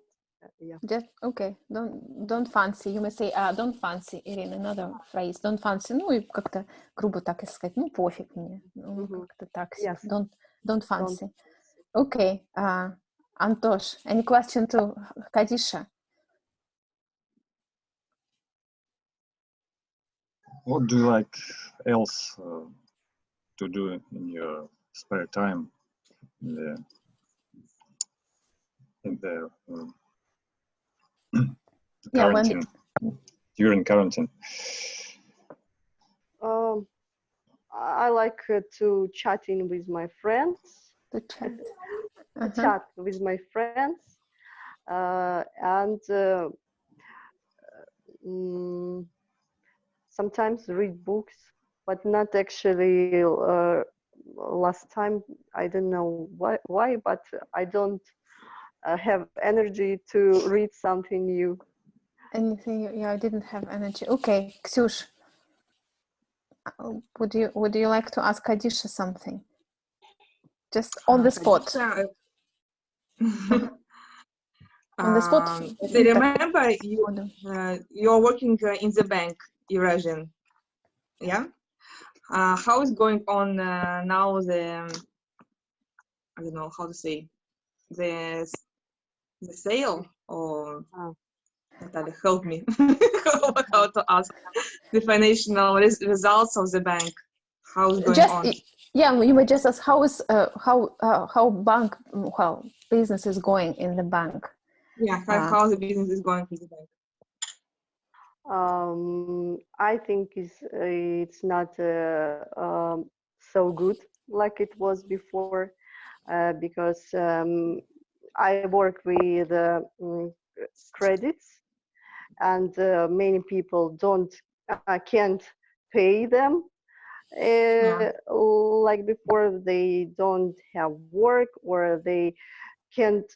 S2: Yeah.
S1: Just okay. Don't fancy. You may say, don't fancy, Irina, another phrase. Don't fancy. Ну и как-то грубо так и сказать. Ну пофиг мне. Ну как-то так.
S2: Yes.
S1: Don't fancy. Okay. Antosh, any question to Kadisha?
S4: What do you like else to do in your spare time in the quarantine, during quarantine?
S2: I like to chatting with my friends. Chat with my friends, and sometimes read books, but not actually. Last time, I don't know why, but I don't have energy to read something new.
S1: Anything? Yeah, I didn't have energy. Okay, Ksyush, would you like to ask Kadisha something? Just on the spot. On the spot.
S9: I remember you're working in the bank, Eurasian. Yeah. How is going on now? I don't know how to say the sale, or Natalia, help me how to ask the financial results of the bank. How is going on?
S1: Yeah, you may just ask how business is going in the bank.
S9: Yeah, how the business is going in the bank.
S2: I think it's not so good like it was before. because I work with credits, and many people can't pay them like before. They don't have work, or they can't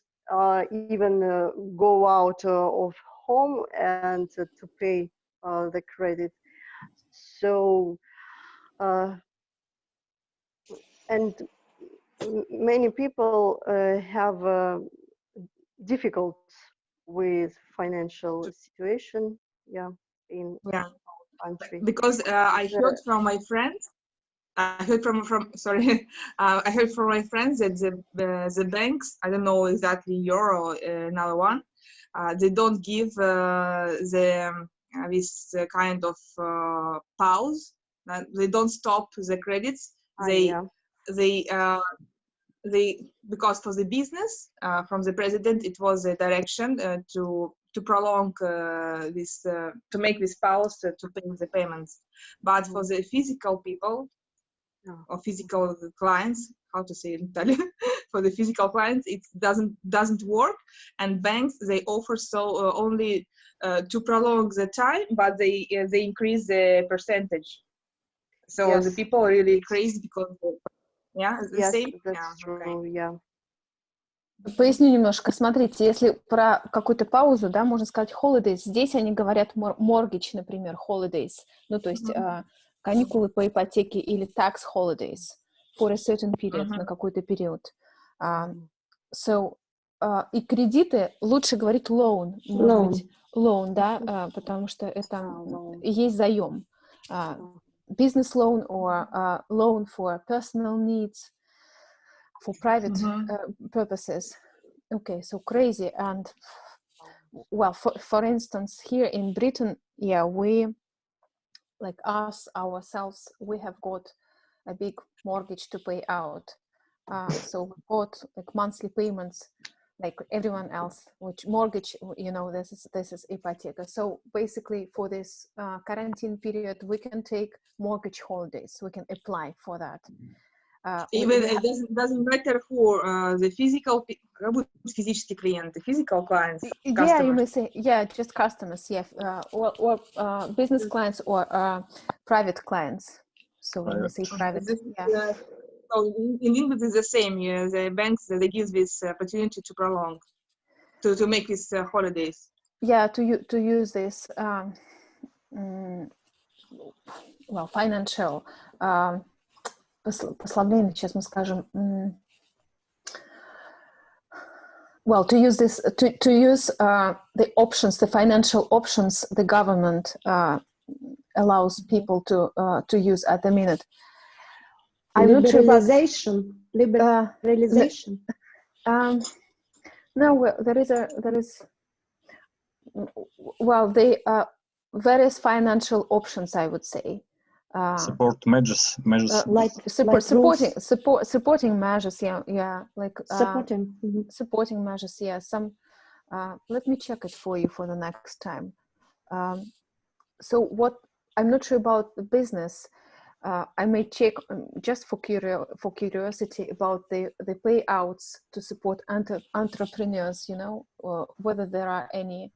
S2: even go out of home and to pay the credit. So and many people have difficult with financial situation, in our country.
S9: Because I heard from my friends. I heard from sorry. I heard from my friends that the banks, I don't know exactly your or another one, they don't give this kind of pause. They don't stop the credits. They because for the business from the president it was a direction to prolong this to make this pause to pay the payments, but for the physical people or physical clients, how to say it in Italian, for the physical clients it doesn't work, and banks they offer so only to prolong the time, but they increase the percentage. So the people are really crazy because the same.
S2: That's true.
S1: Поясню немножко. Смотрите, если про какую-то паузу, да, можно сказать holidays. Здесь они говорят mortgage, например, holidays. Ну, то есть каникулы по ипотеке или tax holidays for a certain period, на какой-то период. И кредиты лучше говорить loan. Может быть, loan, да, потому что это есть заем. Business loan or loan for personal needs, for private purposes. Okay, so crazy. And well, for instance, here in Britain, we, like us ourselves, we have got a big mortgage to pay out. So we got like monthly payments, like everyone else. Which mortgage, you know, this is ipoteka. So basically, for this quarantine period, we can take mortgage holidays. We can apply for that.
S9: Even it doesn't matter who the physical физические клиенты, physical clients.
S1: Yeah, you may say, just customers, or business clients or private clients. So we may say private.
S9: So in English it's the same. The banks they give this opportunity to prolong, to make these holidays.
S1: Yeah, to use this financial. Послабление, сейчас мы скажем. Well, to use this, to use the options, the financial options the government allows people to use at the minute.
S2: Liberalization.
S1: No, there is. Well, the various financial options, I would say.
S4: Support measures,
S1: supporting measures, like supporting measures, some. Let me check it for you for the next time. So what I'm not sure about the business. I may check just for curiosity about the payouts to support entrepreneurs. You know, whether there are any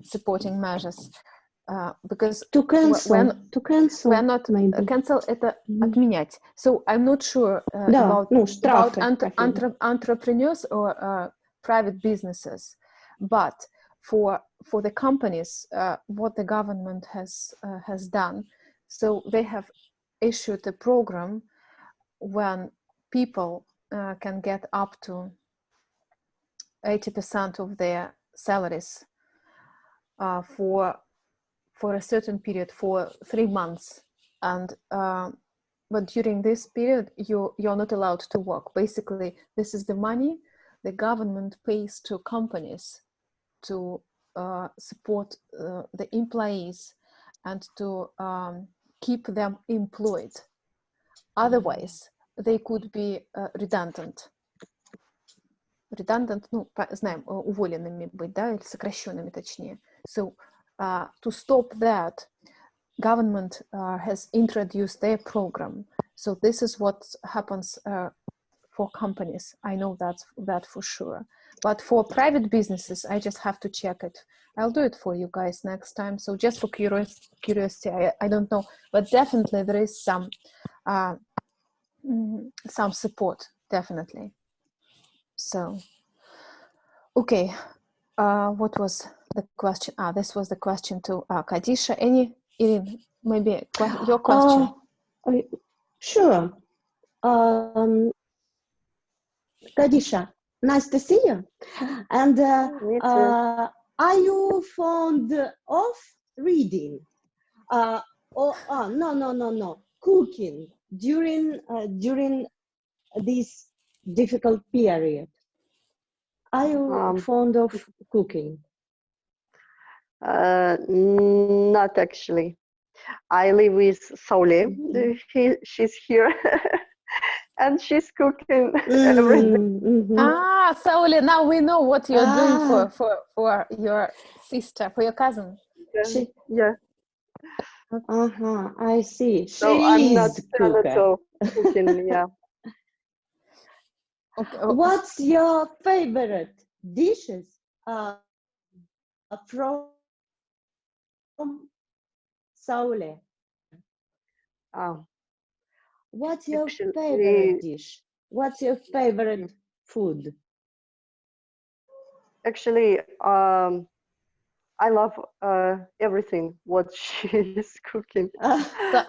S1: supporting measures. Because
S2: to cancel
S1: we're not cancel это отменять. So I'm not sure about entrepreneurs or private businesses, but for the companies, what the government has done. So they have issued a program when people can get up to 80% of their salaries for a certain period, for 3 months, and but during this period you're not allowed to work. Basically, this is the money the government pays to companies to support the employees and to keep them employed. Otherwise, they could be redundant. Redundant, ну, знаем, уволенными быть, да, или сокращенными, точнее. So to stop that, government has introduced their program. So this is what happens for companies. I know that for sure. But for private businesses, I just have to check it. I'll do it for you guys next time. So just for curiosity, I don't know, but definitely there is some support, definitely. So, okay. What was the question? This was the question to Kadisha. Irin, maybe your question.
S2: Sure. Kadisha, nice to see you. And are you fond of reading? No. Cooking during this difficult period. Are you fond of cooking?
S10: Not actually. I live with Saule. She's here. And she's cooking everything.
S1: Saule, now we know what you're doing for your sister, for your cousin.
S10: Yeah.
S2: I see.
S10: So I'm not cooking, yeah.
S2: Okay. What's your favorite dishes from Saule? What's your favorite dish? What's your favorite food?
S10: Actually, I love everything what she is cooking.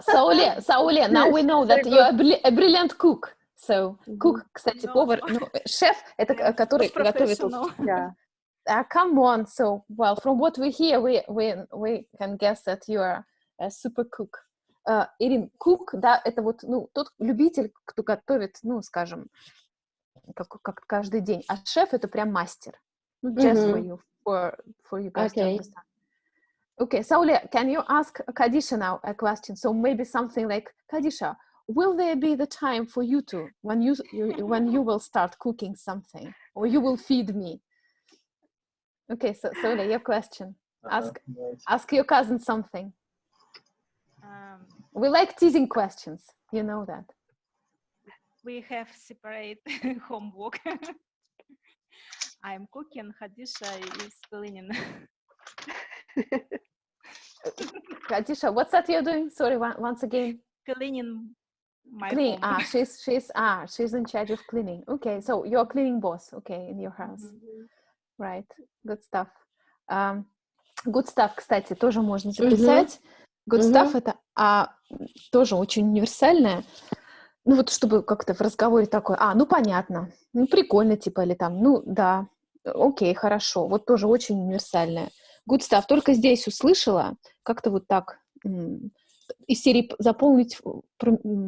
S1: Saule, now we know that you're a brilliant cook. So, cook, кстати, повар, шеф, это который готовит.
S10: Yeah.
S1: Come on. So, well, from what we hear, we can guess that you are a super cook. Ирин, cook, да, это вот, тот любитель, кто готовит, скажем, как каждый день. А шеф это прям мастер. Just for you guys to understand. Okay, Saule, can you ask Kadisha now a question? So maybe something like, Kadisha, will there be the time for you to when you will start cooking something, or you will feed me? Okay, so Saule, your question. Ask your cousin something. We like teasing questions. You know that.
S7: We have separate homework. I'm cooking. Kadisha is cleaning.
S1: Kadisha, what's that you're doing? Sorry, once again.
S7: Cleaning my home.
S1: She's in charge of cleaning. Okay, so you're cleaning boss. Okay, in your house. Right. Good stuff. Good stuff, кстати, тоже можно записать. Good stuff это тоже очень универсальное. Ну вот чтобы как-то в разговоре такое, понятно, прикольно, типа, или там, да, окей, хорошо, вот тоже очень универсальное. Good stuff, только здесь услышала, как-то вот так из серии заполнить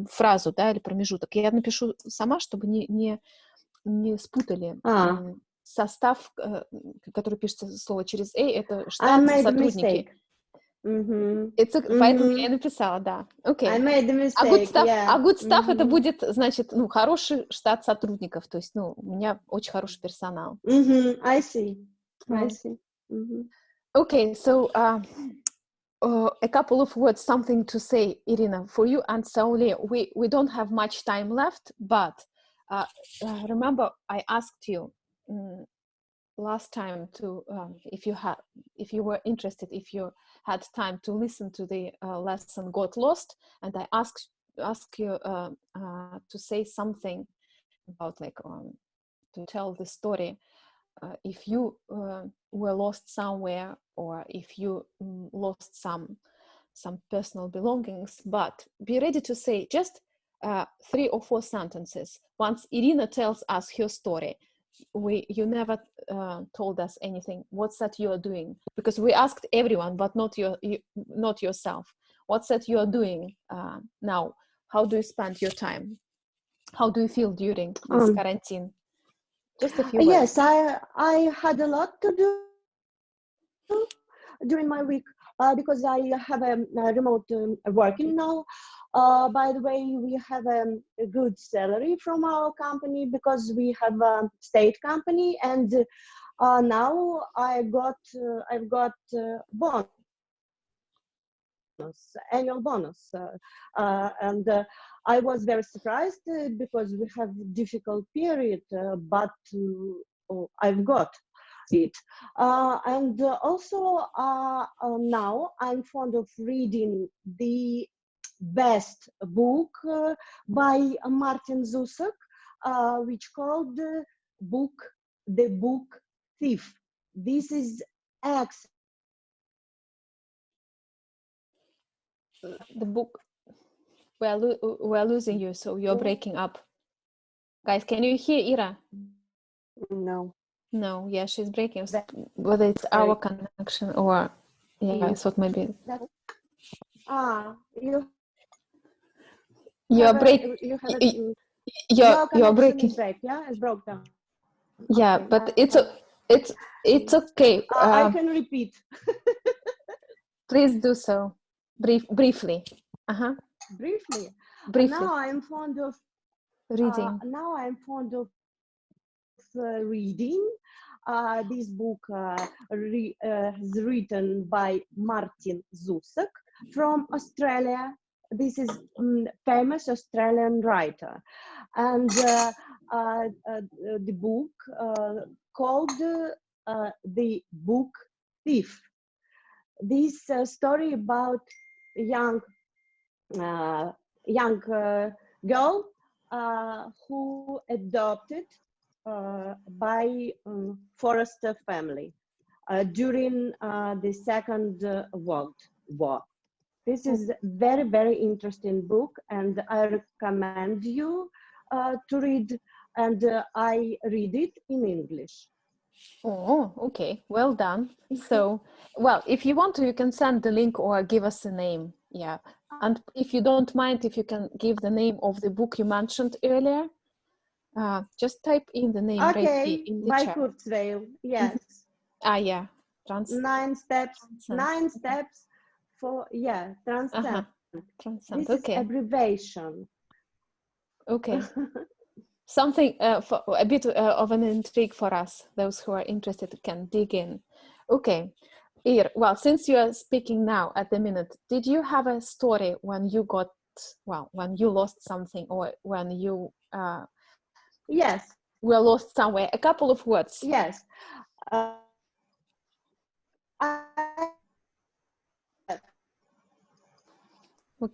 S1: фразу, да, или промежуток. Я напишу сама, чтобы не спутали состав, который пишется слово через «a», это штат, сотрудники. Поэтому я написала, да. Okay.
S2: I made a mistake,
S1: good stuff это будет, значит, хороший штат сотрудников, то есть, у меня очень хороший персонал.
S2: I see.
S1: Okay, so a couple of words, something to say, Irina, for you and Saule. We don't have much time left, but remember I asked you last time to if you were interested, if you had time to listen to the lesson Got Lost, and I asked you to say something about to tell the story if you were lost somewhere, or if you lost some personal belongings, but be ready to say just 3 or 4 sentences. Once Irina tells us her story, you never told us anything. What's that you are doing? Because we asked everyone, but not yourself. What's that you are doing now? How do you spend your time? How do you feel during this quarantine? Just a few words.
S2: Yes, I had a lot to do during my week because I have a remote working now. By the way, we have a good salary from our company because we have a state company, and now I've got bonus annual bonus. And I was very surprised because we have difficult period, but I've got it. And also now I'm fond of reading the best book by Martin Zusak, which called The Book Thief. This is excellent.
S1: The book, we're losing you, so you're breaking up. Guys, can you hear Ira?
S10: No.
S1: No, yeah, she's breaking. Whether it's our connection or, yeah, I thought maybe. You're breaking. You're breaking.
S2: Yeah, it's broke down.
S1: Yeah, okay, but it's okay.
S2: I can repeat.
S1: Please do so, briefly.
S2: Briefly.
S1: Briefly.
S2: Now I'm fond of
S1: reading.
S2: Reading. This book is written by Martin Zusak from Australia. This is famous Australian writer, and the book called The Book Thief. This story about young girl who adopted by forester family during the Second World War. This is very, very interesting book, and I recommend you to read, and I read it in English.
S1: Oh, okay, well done. So, well, if you want to, you can send the link or give us a name. Yeah, and if you don't mind, if you can give the name of the book you mentioned earlier, just type in the name right here in the
S2: by
S1: chat.
S2: Kurzweil, yes.
S1: Yeah.
S2: 9 steps. 9 steps for transcend.
S1: Transcend.
S2: This
S1: Okay.
S2: is abbreviation.
S1: Okay. Something for a bit of an intrigue for us. Those who are interested can dig in. Okay. Ir, well, since you are speaking now at the minute, did you have a story when you got, well, when you lost something, or when you
S2: yes,
S1: were lost somewhere? A couple of words.
S2: Yes.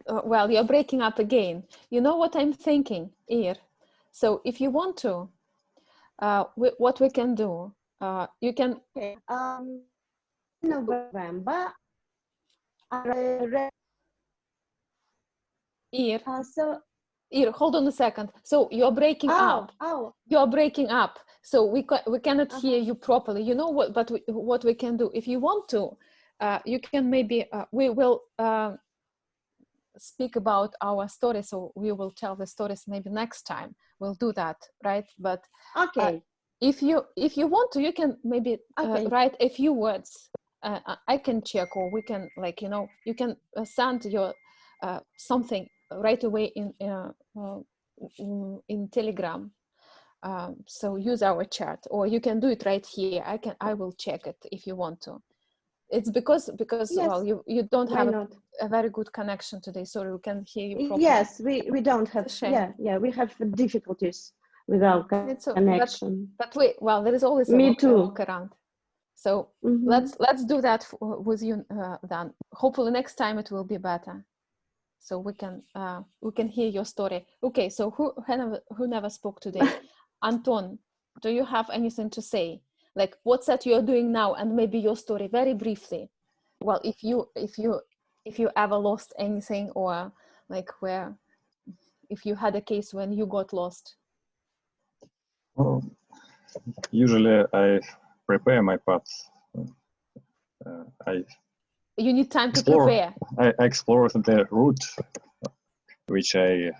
S1: Well, you're breaking up again. You know what I'm thinking, Ir? So if you want to, what we can do, you can...
S2: November,
S1: Ir, Ir, hold on a second. So you're breaking up. You're breaking up. So we cannot hear you properly. You know what? But what we can do, if you want to, you can maybe we will speak about our story. So we will tell the stories maybe next time. We'll do that, right? But
S2: okay.
S1: If you want to, you can maybe write a few words. I can check, or we can, like, you know, you can send your something right away in Telegram. So use our chat, or you can do it right here. I will check it if you want to. It's because yes. Well, you don't have a very good connection today, so we can hear you properly.
S2: Yes, we don't have. Yeah, we have difficulties with our connection.
S1: But well, there is always a workaround. So let's do that with you then. Hopefully next time it will be better, so we can hear your story. Okay, so who never spoke today? Anton, do you have anything to say? Like what's that you're doing now, and maybe your story very briefly. Well, if you ever lost anything, or like if you had a case when you got lost.
S4: Well, usually I prepare my parts.
S1: You need time to prepare.
S4: I explore the route which I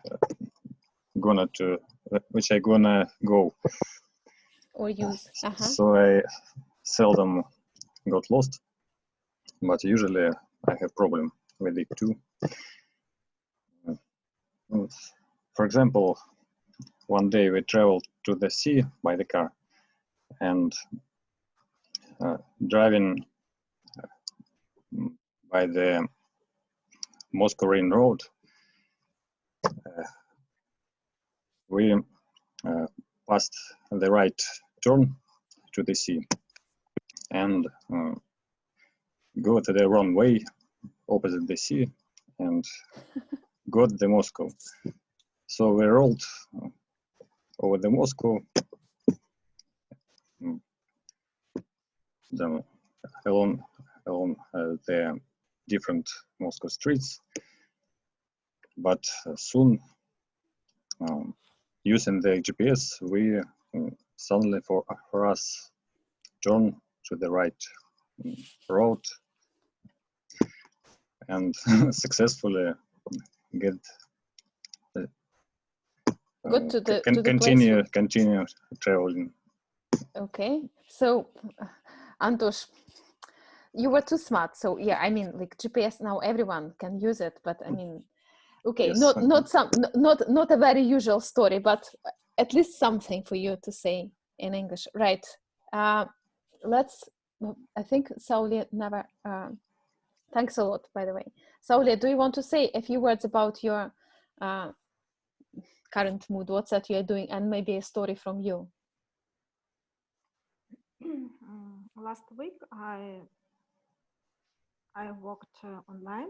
S4: gonna go
S1: or use.
S4: So I seldom got lost, but usually I have problem with it too. For example, one day we traveled to the sea by the car, and driving by the Moscow Rain Road, we passed the right turn to the sea and go to the wrong way opposite the sea and got the Moscow. So we rolled over the Moscow along the different Moscow streets, but soon using the GPS we suddenly for us turn to the right road and successfully get
S1: Good to the
S4: continue
S1: place.
S4: traveling.
S1: Okay, so Antosh, you were too smart. So yeah, I mean, like GPS now everyone can use it, but I mean, okay,
S4: Yes.
S1: not a very usual story, but at least something for you to say in English, right? I think Sauli never. Thanks a lot, by the way. Sauli, do you want to say a few words about your current mood? What's that you're doing, and maybe a story from you?
S7: Last week I worked online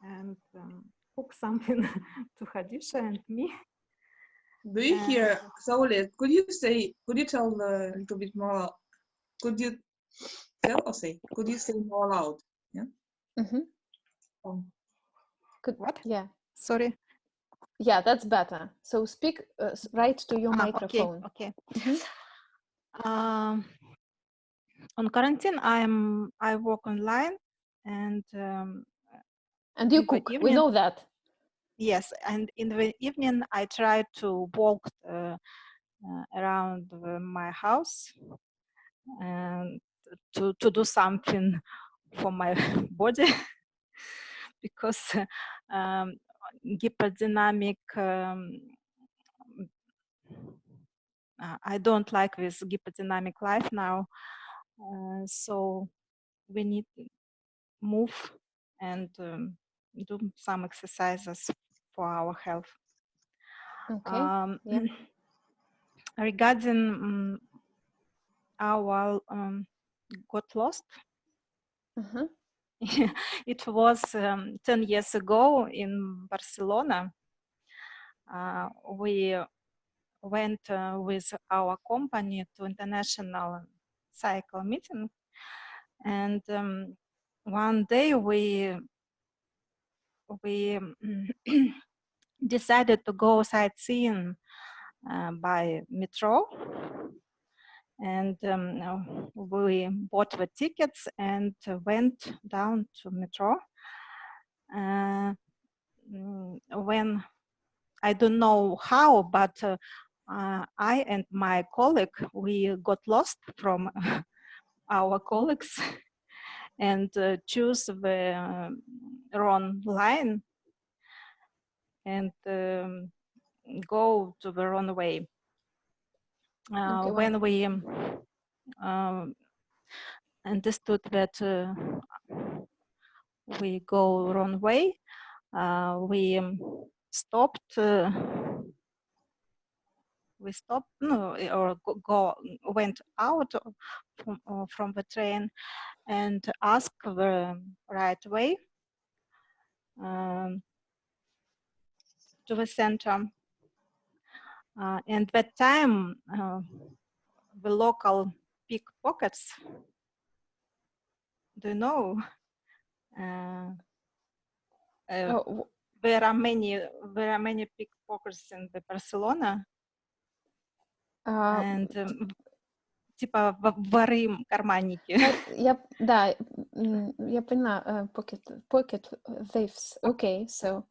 S7: and cooked something to Khadisha and me.
S9: Do you hear, Sauli? Could you tell a little bit more? Could you tell or say? Could you say more loud? Yeah.
S7: Mm-hmm.
S1: Could what? Yeah.
S7: Sorry.
S1: Yeah, that's better. So speak right to your microphone.
S7: Okay. On quarantine, I work online and
S1: you cook. We know that.
S7: Yes, and in the evening I try to walk around my house and to do something for my body because hyperdynamic. I don't like this hyperdynamic life now, so we need to move and do some exercises for our health.
S1: Okay. Yeah.
S7: Regarding our got lost, it was 10 years ago in Barcelona. We went with our company to international cycle meeting, and one day we decided to go sightseeing by metro, and we bought the tickets and went down to metro. When I don't know how, but I and my colleague, we got lost from our colleagues and choose the wrong line and go to the wrong way.
S1: Okay,
S7: when we understood that we go wrong way, we stopped. Went out from the train and asked the right way to the center. And that time, the local pickpockets, do you know? There are many pickpockets in Barcelona. And типа воры карманники.
S1: Я поняла, pocket thieves. Okay, so.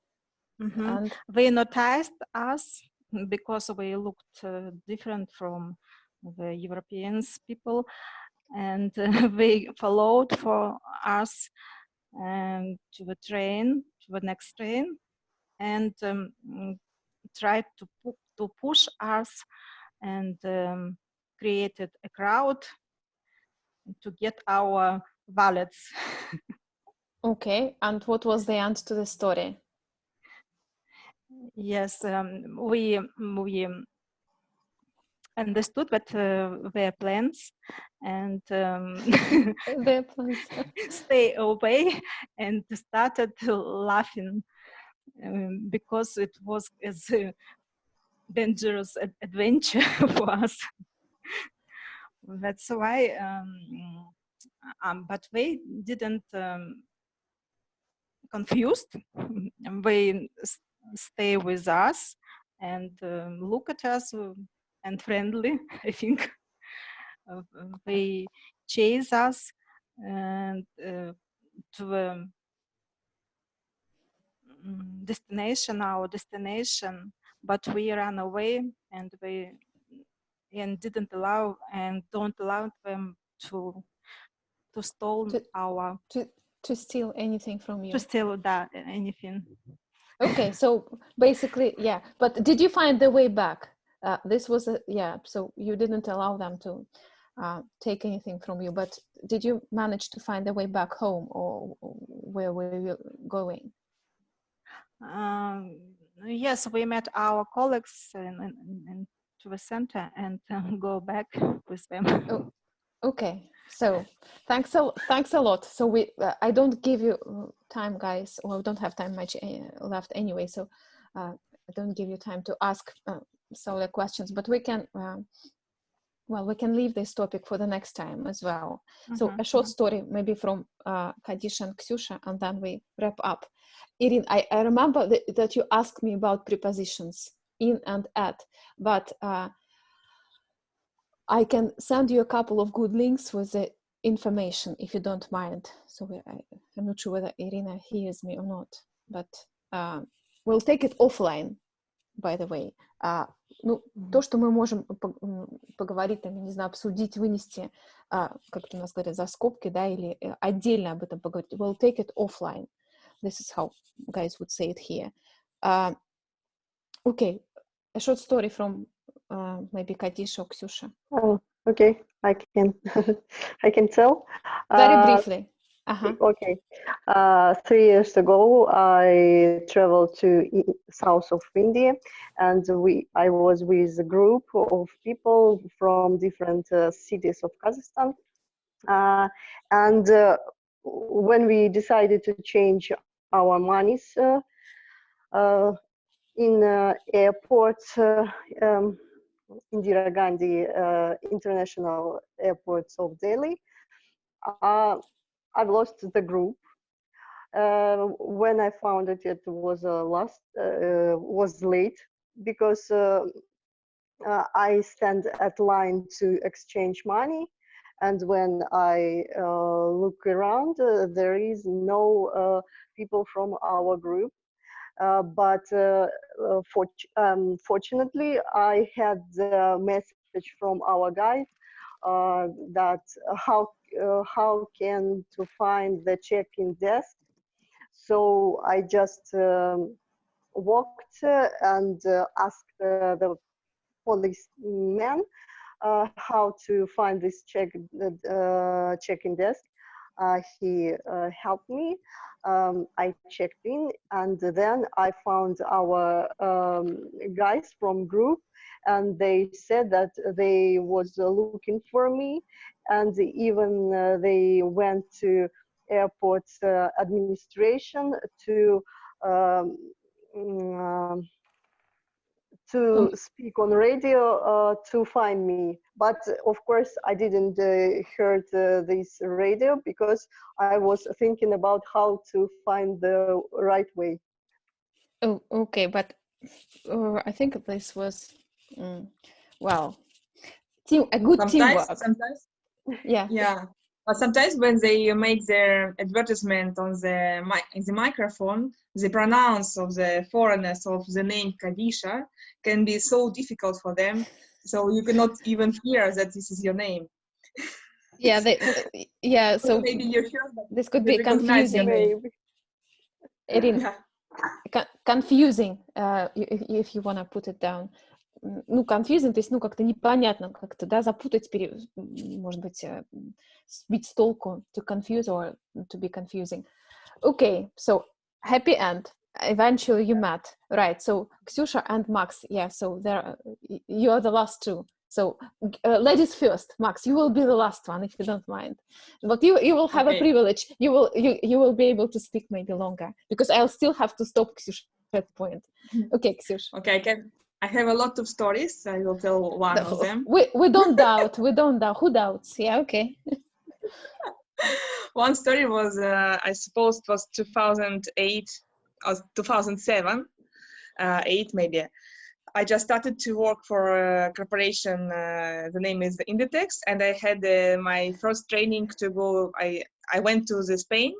S7: And they noticed us because we looked different from the European people, and they followed for us to the train, to the next train, and tried to push us and created a crowd to get our wallets.
S1: Okay, and what was the end to the story?
S7: Yes, we understood that their plans and
S1: Their plans.
S7: stay away and started laughing because it was a dangerous adventure for us. That's why, but they didn't confused. They stay with us and look at us and friendly. I think they chase us and to the destination, our destination, but we ran away and we didn't allow and don't allow them to steal our
S1: to steal anything from you.
S7: To steal that anything.
S1: Okay, so basically, yeah. But did you find the way back? This was so you didn't allow them to take anything from you, but did you manage to find the way back home, or where were you going?
S7: Yes, we met our colleagues in to the center and go back with them.
S1: Oh, okay, so thanks a lot. So I don't give you time, guys. Well, we don't have time much left anyway, so I don't give you time to ask solid questions, but we can we can leave this topic for the next time as well. So a short story maybe from Kadish and Ksyusha, and then we wrap up. Irin, I remember that you asked me about prepositions in and at, but I can send you a couple of good links with the information if you don't mind. So I'm not sure whether Irina hears me or not, but we'll take it offline, by the way. Ну, то, что мы можем поговорить, там, я не знаю, обсудить, вынести, как у нас говорят, за скобки, да, или отдельно об этом поговорить. We'll take it offline. This is how guys would say it here. Okay, a short story from maybe Kadisha or Ksyusha.
S10: Oh, okay, I can I can tell.
S1: Very briefly.
S10: Okay. 3 years ago, I traveled to south of India, and I was with a group of people from different cities of Kazakhstan. And when we decided to change our monies in airport, Indira Gandhi International Airport of Delhi, I've lost the group. When I found it was was late, because I stand at line to exchange money, and when I look around, there is no people from our group. But fortunately, I had the message from our guide that how can to find the check-in desk. So I just walked and asked the policeman how to find this check-in desk. He helped me. I checked in, and then I found our guys from group, and they said that they was looking for me, and even they went to airport administration to speak on radio to find me. But of course I didn't heard this radio, because I was thinking about how to find the right way.
S1: Oh, okay, but I think this was well, a good teamwork.
S9: Sometimes,
S1: yeah.
S9: But sometimes when they make their advertisement on the microphone, the pronounce of the foreigners of the name Kadisha can be so difficult for them, so you cannot even hear that this is your name.
S1: Yeah, so
S9: maybe you're sure that
S1: this could be confusing. Ирин, confusing, if you want to put it down. Ну, confusing, то есть, ну, как-то непонятно, как-то, да, запутать, может быть, сбить с толку, to confuse or to be confusing. Okay, so happy end. Eventually you met, right? So Ksyusha and Max, yeah. So you are the last two. So ladies first. Max, you will be the last one if you don't mind. But you will have a privilege. You will be able to speak maybe longer because I'll still have to stop Ksyusha at that point. Okay, Ksyusha.
S9: Okay, I have a lot of stories. I will tell one of them.
S1: We don't doubt. We don't doubt. Who doubts? Yeah, okay.
S9: One story was, I suppose it was 2008 or 2007, 8 maybe. I just started to work for a corporation. The name is Inditex, and I had my first training to go. I went to Spain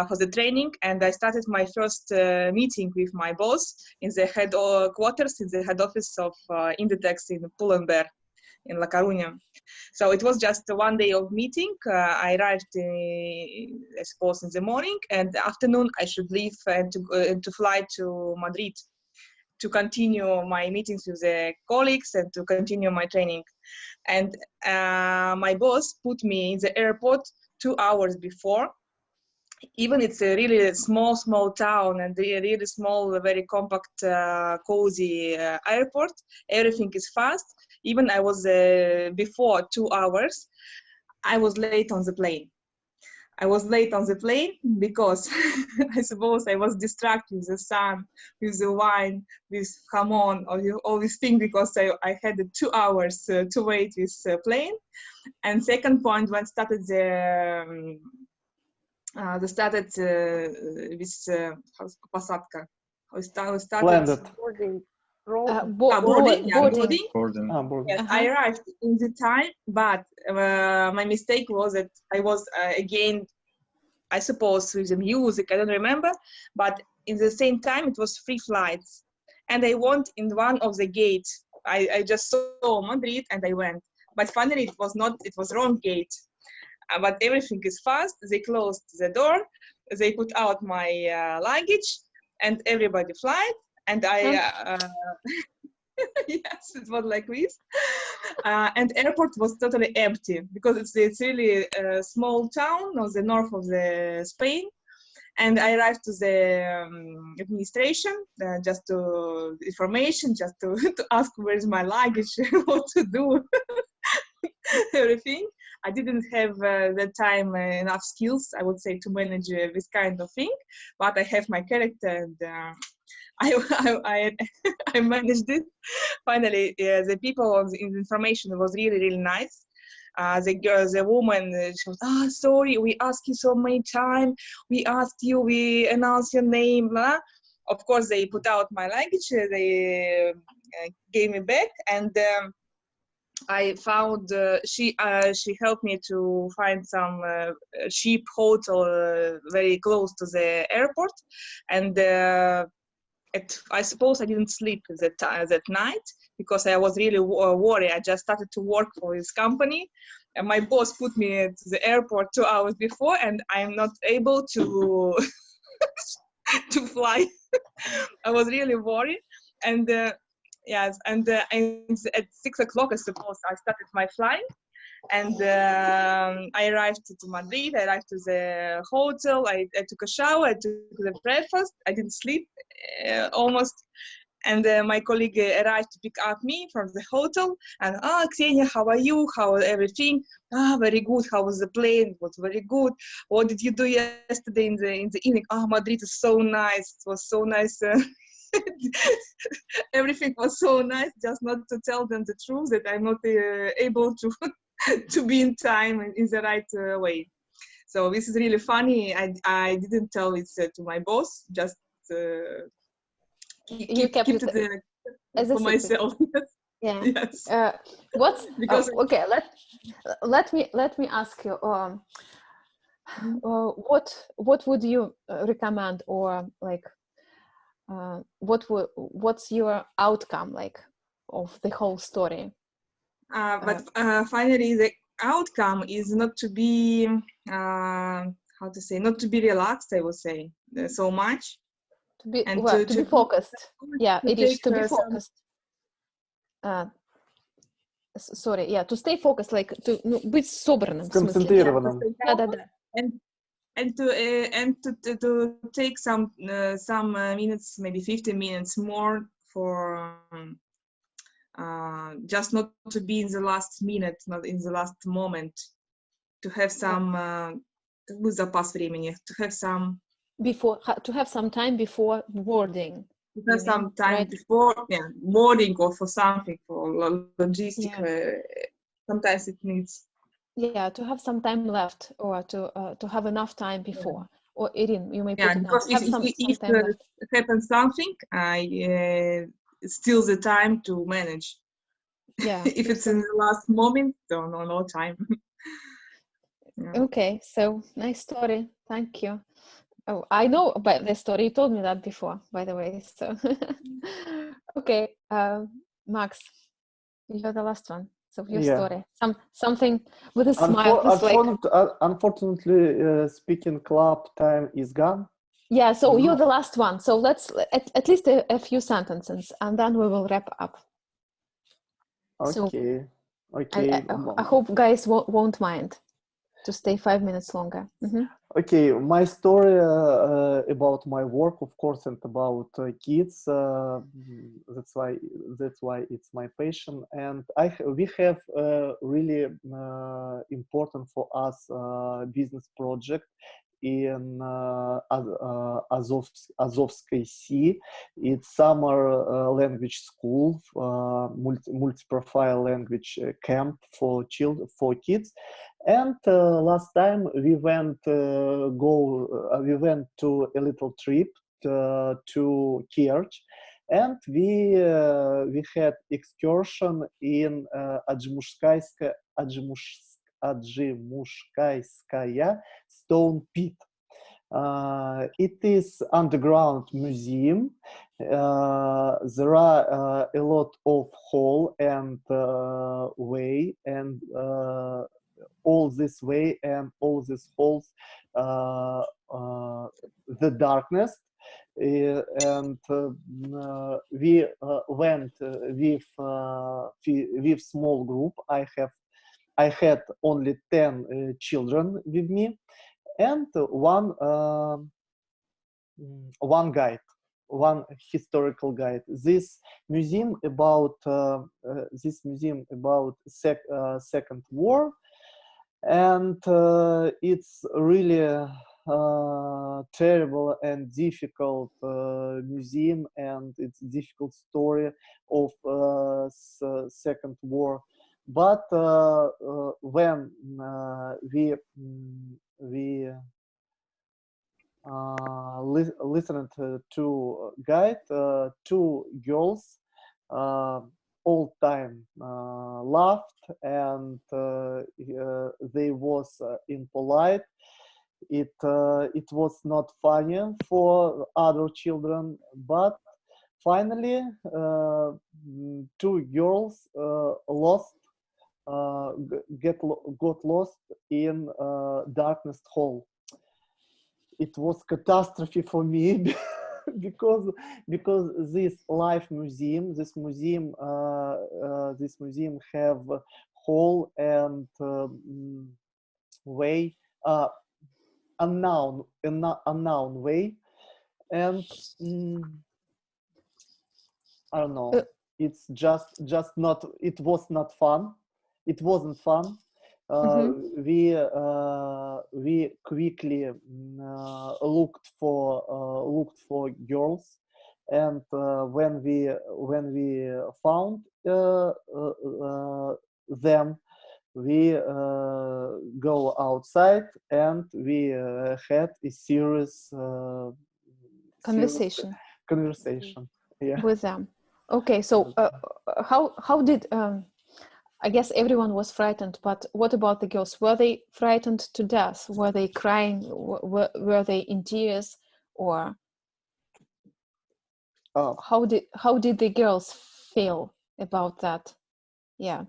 S9: for the training, and I started my first meeting with my boss in the headquarters, in the head office of Inditex in Pull&Bear in La Coruña. So it was just one day of meeting. I arrived, I suppose, in the morning, and the afternoon I should leave and to fly to Madrid to continue my meetings with the colleagues and to continue my training. And my boss put me in the airport 2 hours before. Even it's a really small town and a really small, very compact, cozy airport. Everything is fast. Even I was before 2 hours, I was late on the plane. I was late on the plane because I suppose I was distracted with the sun, with the wine, with jamón, all these things, because I had 2 hours to wait with the plane. And second point, when started with посадка. We started boarding. Yes, I arrived in the time, but my mistake was that I was again, I suppose, with the music, I don't remember, but in the same time it was 3 flights, and I went in one of the gates. I just saw Madrid and I went, but finally it was not, it was wrong gate. But everything is fast. They closed the door, they put out my luggage, and everybody flight, and I yes, it was like this. And airport was totally empty because it's really a small town on the north of the Spain. And I arrived to the administration just to information, just to ask where's my luggage, what to do, everything. I didn't have that time enough skills, I would say, to manage this kind of thing, but I have my character, and I managed it. Finally, the people in the information was really nice. The woman, she was, sorry, we asked you so many times. We asked you, we announced your name. Blah. Of course, they put out my luggage. They gave me back, and I found she helped me to find some cheap hotel very close to the airport, and I suppose I didn't sleep that night because I was really worried. I just started to work for his company, and my boss put me at the airport 2 hours before, and I'm not able to to fly. I was really worried, and yes, and at 6 o'clock, I suppose, I started my flight, and I arrived to Madrid. I arrived to the hotel. I took a shower. I took the breakfast. I didn't sleep almost. And my colleague arrived to pick up me from the hotel. And Ksenia, how are you? How is everything? Very good. How was the plane? It was very good. What did you do yesterday in the evening? Madrid is so nice. It was so nice. Everything was so nice. Just not to tell them the truth that I'm not able to to be in time in the right way. So this is really funny. I didn't tell it to my boss. Just keep it for myself.
S1: Yeah.
S9: Yes.
S1: What's
S9: because
S1: okay? Let me ask you. What would you recommend, or like what's your outcome like of the whole story?
S9: But finally, the outcome is not to be how to say, not to be relaxed. I would say so much.
S1: To be to be focused. Yeah, it is to be focused. Sorry, yeah, to stay focused, like to быть собранным,
S5: концентрированным.
S1: Да.
S9: to take some minutes, maybe 15 minutes more for just not to be in the last minute, not in the last moment, to have some запас времени, to have some
S1: time before boarding.
S9: To have some time before boarding or for something, for logistic. Sometimes it needs.
S1: Yeah, to have some time left, or to have enough time before. Or Irin, you may put it
S9: because if happens something, I still the time to manage.
S1: Yeah.
S9: If it's in the last moment, no time.
S1: Okay, so nice story. Thank you. Oh, I know about this story. You told me that before, by the way. So, okay, Max, you're the last one. So your story, something with a smile.
S5: Unfortunately, speaking club time is gone.
S1: Yeah, so you're the last one. So let's at least a few sentences, and then we will wrap up.
S5: Okay.
S1: So, okay. I hope guys won't mind to stay 5 minutes longer.
S5: Okay, my story about my work, of course, and about kids. That's why it's my passion, and we have really important for us business project in Azovsky Sea. It's summer language school, multi-profile language camp for kids. And last time we went to a little trip to Kerch, and we had excursion in Adjimushkaiskaya stone pit. It is underground museum. There are a lot of hall and way, and all this way and all these halls, the darkness, and we went with small group. I had only 10 children with me, and one guide, one historical guide. This museum about Second War, and it's really terrible and difficult museum, and it's difficult story of Second War. But when we listened to guide, two girls all time laughed, and they was impolite. It was not funny for other children, but finally two girls got lost in darkness hole. It was catastrophe for me because this life museum, this museum have hole and way, unknown way, and I don't know. It's just not. It was not fun. It wasn't fun. We quickly looked for girls, and when we found them, we go outside, and we had a serious
S1: conversation.
S5: Yeah.
S1: With them. Okay, so how did I guess everyone was frightened, but what about the girls? Were they frightened to death? Were they crying? Were they in tears? Or how did the girls feel about that? Yeah.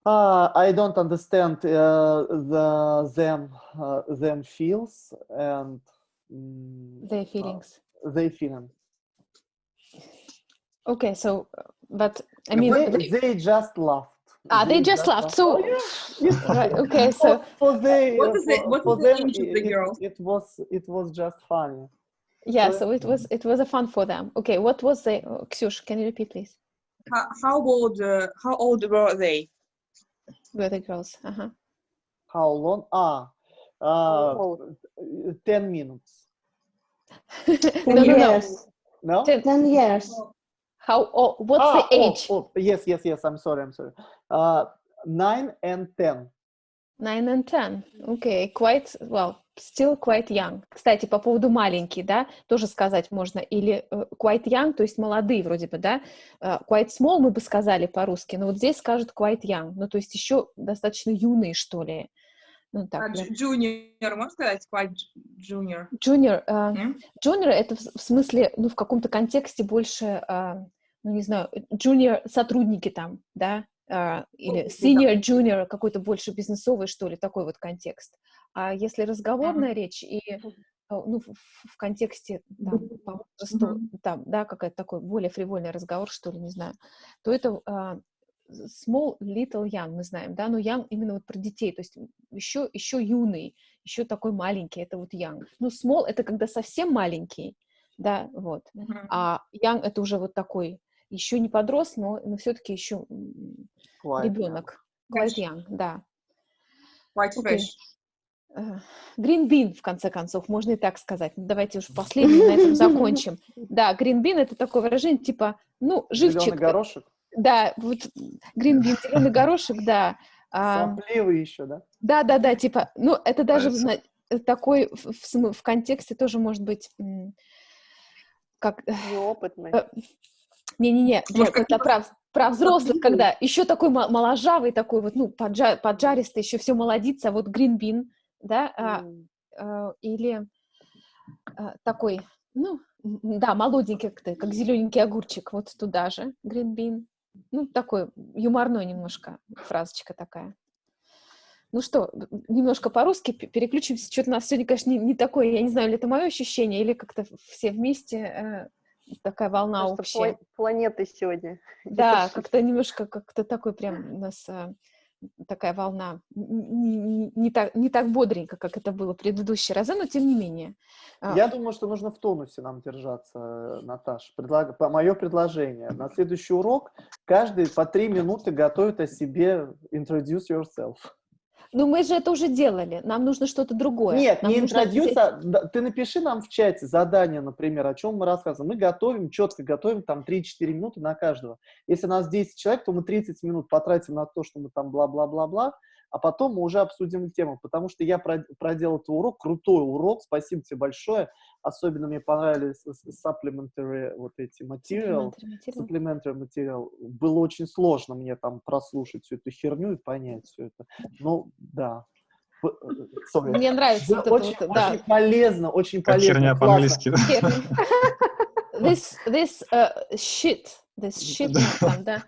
S5: I don't understand them feels and
S1: their feelings.
S5: Their feelings.
S1: Okay, so but I mean
S5: they just laughed.
S1: They just laughed. So, right, okay. So
S9: what is the image of the girls?
S5: It was just funny.
S1: Yeah. So it was a fun for them. Okay. What was the Ksyush? Can you repeat, please?
S9: How old were they?
S1: Were the girls?
S5: How long? 10 minutes.
S1: No.
S2: 10 years.
S1: How old? What's the age?
S5: Yes. I'm sorry. 9 and 10.
S1: 9 and 10. Okay, still quite young. Кстати, по поводу маленький, да, тоже сказать можно. Или quite young, то есть молодые вроде бы, да. Quite small мы бы сказали по-русски, но вот здесь скажут quite young. Ну, то есть еще достаточно юные, что ли. Ну, так, да.
S9: Junior, можно сказать? Quite junior.
S1: Junior это в смысле, ну, в каком-то контексте больше, ну, не знаю, junior сотрудники там, да, или senior, junior, какой-то больше бизнесовый, что ли, такой вот контекст. А если разговорная речь и, ну, в контексте там, по возрасту, там, да, какой-то такой более фривольный разговор, что ли, не знаю, то это small, little, young, мы знаем, да, но young именно вот про детей, то есть еще юный, еще такой маленький, это вот young. Ну, small — это когда совсем маленький, да, вот, а young — это уже вот такой, еще не подрос, но все-таки еще ребенок. Quite young, да.
S9: Quite fresh.
S1: Green bean, в конце концов, можно и так сказать. Давайте уж последнюю на этом закончим. Да, green bean — это такое выражение, типа, ну, живчик.
S5: Зеленый горошек?
S1: Да, вот green bean, зеленый горошек, да.
S5: Сопливый еще, да?
S1: Да, типа, ну, это даже такой в контексте тоже может быть как...
S10: Неопытный.
S1: Не-не-не, это про взрослых, когда еще такой моложавый, такой вот, ну, поджаристый, еще все молодится, вот green bean, да, или такой, ну, да, молоденький, как зелененький огурчик, вот туда же, green bean. Ну, такой юморной немножко фразочка такая. Ну что, немножко по-русски переключимся. Что-то у нас сегодня, конечно, не такое, я не знаю, ли это мое ощущение, или как-то все вместе такая волна общая.
S10: Планеты сегодня.
S1: Да, как-то немножко, как-то такой прям у нас такая волна. Не так бодренько, как это было в предыдущие разы, но тем не менее.
S5: Я думаю, что нужно в тонусе нам держаться, Наташа. Мое предложение. На следующий урок каждый по 3 минуты готовит о себе introduce yourself.
S1: Ну, мы же это уже делали. Нам нужно что-то другое.
S5: Нет,
S1: нам
S5: не
S1: нужно
S5: introduce, ты напиши нам в чате задание, например, о чем мы рассказываем. Мы готовим, четко готовим, там 3-4 минуты на каждого. Если нас 10 человек, то мы 30 минут потратим на то, что мы там бла-бла-бла-бла, а потом мы уже обсудим тему, потому что я проделал этот урок, крутой урок, спасибо тебе большое. Особенно мне понравились supplementary вот эти supplementary material. Было очень сложно мне там прослушать всю эту херню и понять все это. Ну, да.
S1: Мне нравится.
S5: Очень полезно, очень полезно.
S4: Херня по-английски.
S1: This shit, там, да.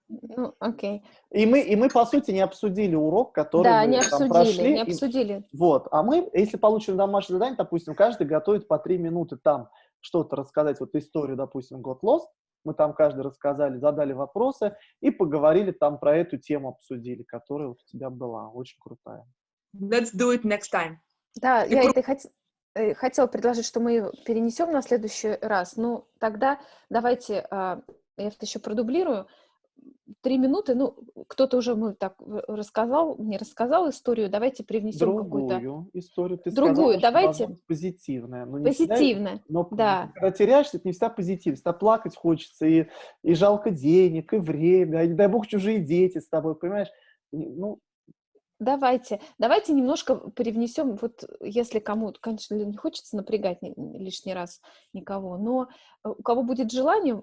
S1: Ну, окей.
S5: И мы, по сути, не обсудили урок, который мы там прошли.
S1: Не обсудили.
S5: Вот. А мы, если получим домашнее задание, допустим, каждый готовит по 3 минуты там что-то рассказать, вот историю, допустим, Got Lost, мы там каждый рассказали, задали вопросы и поговорили там про эту тему, обсудили, которая вот у тебя была. Очень крутая.
S9: Let's do it next time.
S1: Да, я это хотела предложить, что мы ее перенесем на следующий раз. Ну, тогда давайте, я это еще продублирую. 3 минуты, ну, кто-то уже мне рассказал историю, давайте привнесем какую-то...
S5: Другую историю. Ты
S1: другую,
S5: сказала,
S1: давайте.
S5: Что позитивная. Но
S1: позитивная,
S5: но
S1: да.
S5: Когда теряешься, это не всегда позитивно. Всегда плакать хочется, и жалко денег, и время, и, не дай бог, чужие дети с тобой, понимаешь? Ну,
S1: Давайте немножко привнесем, вот если кому, конечно, не хочется напрягать лишний раз никого, но у кого будет желание,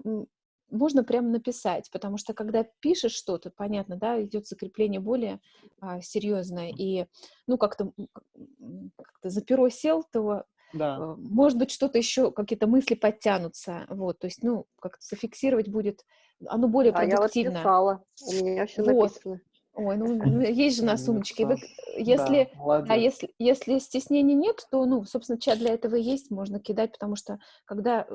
S1: можно прямо написать, потому что когда пишешь что-то, понятно, да, идет закрепление более серьезное, и, ну, как-то за перо сел, то,
S5: да.
S1: Может быть, что-то еще, какие-то мысли подтянутся, вот, то есть, ну, как-то зафиксировать будет, оно более продуктивно.
S10: Я вот писала, у меня все написано.
S1: Ой, ну, есть же на сумочке. Если стеснений нет, то, ну, собственно, чат для этого и есть, можно кидать, потому что, когда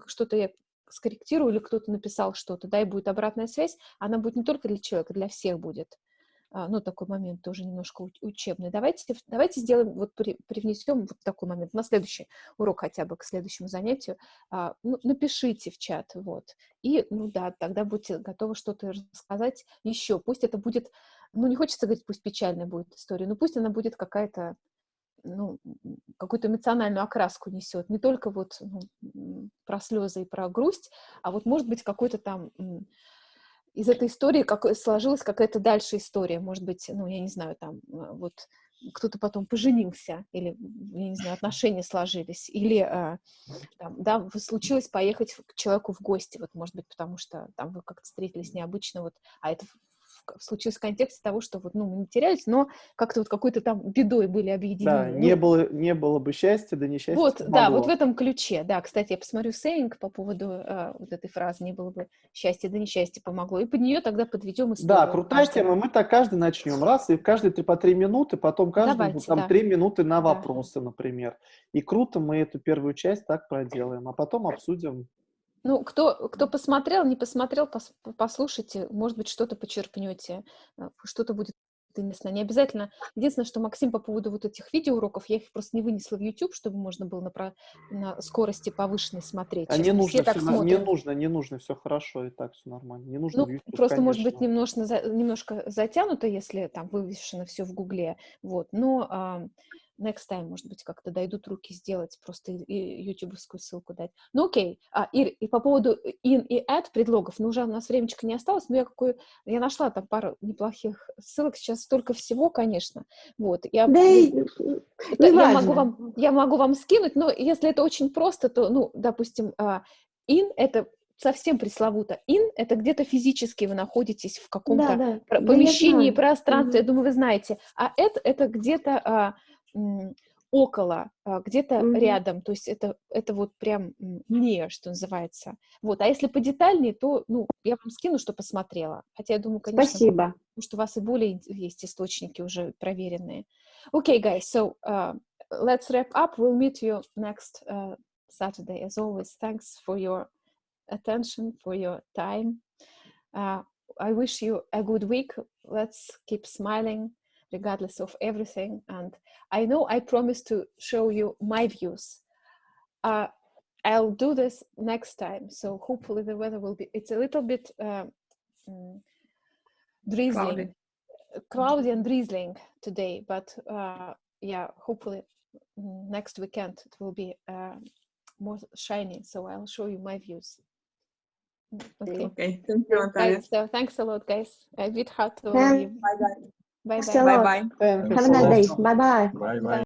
S1: что-то я скорректирую или кто-то написал что-то, да, и будет обратная связь, она будет не только для человека, для всех будет. Ну, такой момент тоже немножко учебный. Давайте сделаем, вот привнесем вот такой момент на следующий урок хотя бы, к следующему занятию. Ну, напишите в чат, вот. И, ну да, тогда будете готовы что-то рассказать еще. Пусть это будет, ну, не хочется говорить, пусть печальная будет история, но пусть она будет какая-то, ну, какую-то эмоциональную окраску несет. Не только вот про слезы и про грусть, а вот, может быть, какой-то там... из этой истории сложилась какая-то дальше история, может быть, ну, я не знаю, там, вот, кто-то потом поженился, или, я не знаю, отношения сложились, или, там, да, случилось поехать к человеку в гости, вот, может быть, потому что там вы как-то встретились необычно, вот, а это случилось в контексте того, что вот, ну, мы не терялись, но как-то вот какой-то там бедой были объединены.
S5: Да, не было бы счастья, да несчастье
S1: Вот,
S5: помогло.
S1: да, вот в этом ключе, да, кстати, я посмотрю saying по поводу вот этой фразы, не было бы счастья, да несчастье помогло, и под нее тогда подведем историю.
S5: Да, крутая тема, мы так каждый начнем, раз, и каждый по 3 минуты, потом каждому там 3 минуты на вопросы, например. И круто мы эту первую часть так проделаем, а потом обсудим.
S1: Ну, кто посмотрел, не посмотрел, послушайте, может быть, что-то почерпнете, что-то будет интересно. Не обязательно. Единственное, что, Максим, по поводу вот этих видеоуроков, я их просто не вынесла в YouTube, чтобы можно было на скорости повышенной смотреть.
S5: А не нужно, все хорошо, и так все нормально. Не нужно в YouTube,
S1: просто,
S5: конечно.
S1: может быть, немножко затянуто, если там вывешено все в Гугле, вот, но... Next time, может быть, как-то дойдут руки сделать, просто ютубовскую ссылку дать. Ну, окей. Ир, и по поводу in и at предлогов, ну, уже у нас времечко не осталось, но я нашла там пару неплохих ссылок, сейчас столько всего, конечно. Вот. Я могу вам скинуть, но если это очень просто, то, ну, допустим, in — это совсем пресловуто. In — это где-то физически вы находитесь в каком-то помещении, пространстве, я думаю, вы знаете. А at — это где-то... около, где-то рядом, то есть это вот прям near, что называется. Вот, а если подетальнее, то, ну, я вам скину, что посмотрела. Хотя я думаю, конечно,
S2: Спасибо.
S1: Потому что у вас и более есть источники уже проверенные. Okay, guys, so let's wrap up. We'll meet you next Saturday. As always, thanks for your attention, for your time. I wish you a good week. Let's keep smiling regardless of everything. And I know I promised to show you my views. I'll do this next time. So hopefully the weather will be, it's a little bit drizzling, cloudy and drizzling today, but yeah, hopefully next weekend it will be more shiny. So I'll show you my views. Okay.
S9: Thank you, Natalia.
S1: So thanks a lot, guys. A bit hard to all of you.
S9: Bye, guys.
S1: Bye,
S2: Bye.
S9: Bye.
S2: Have a nice day. Bye.
S4: Bye.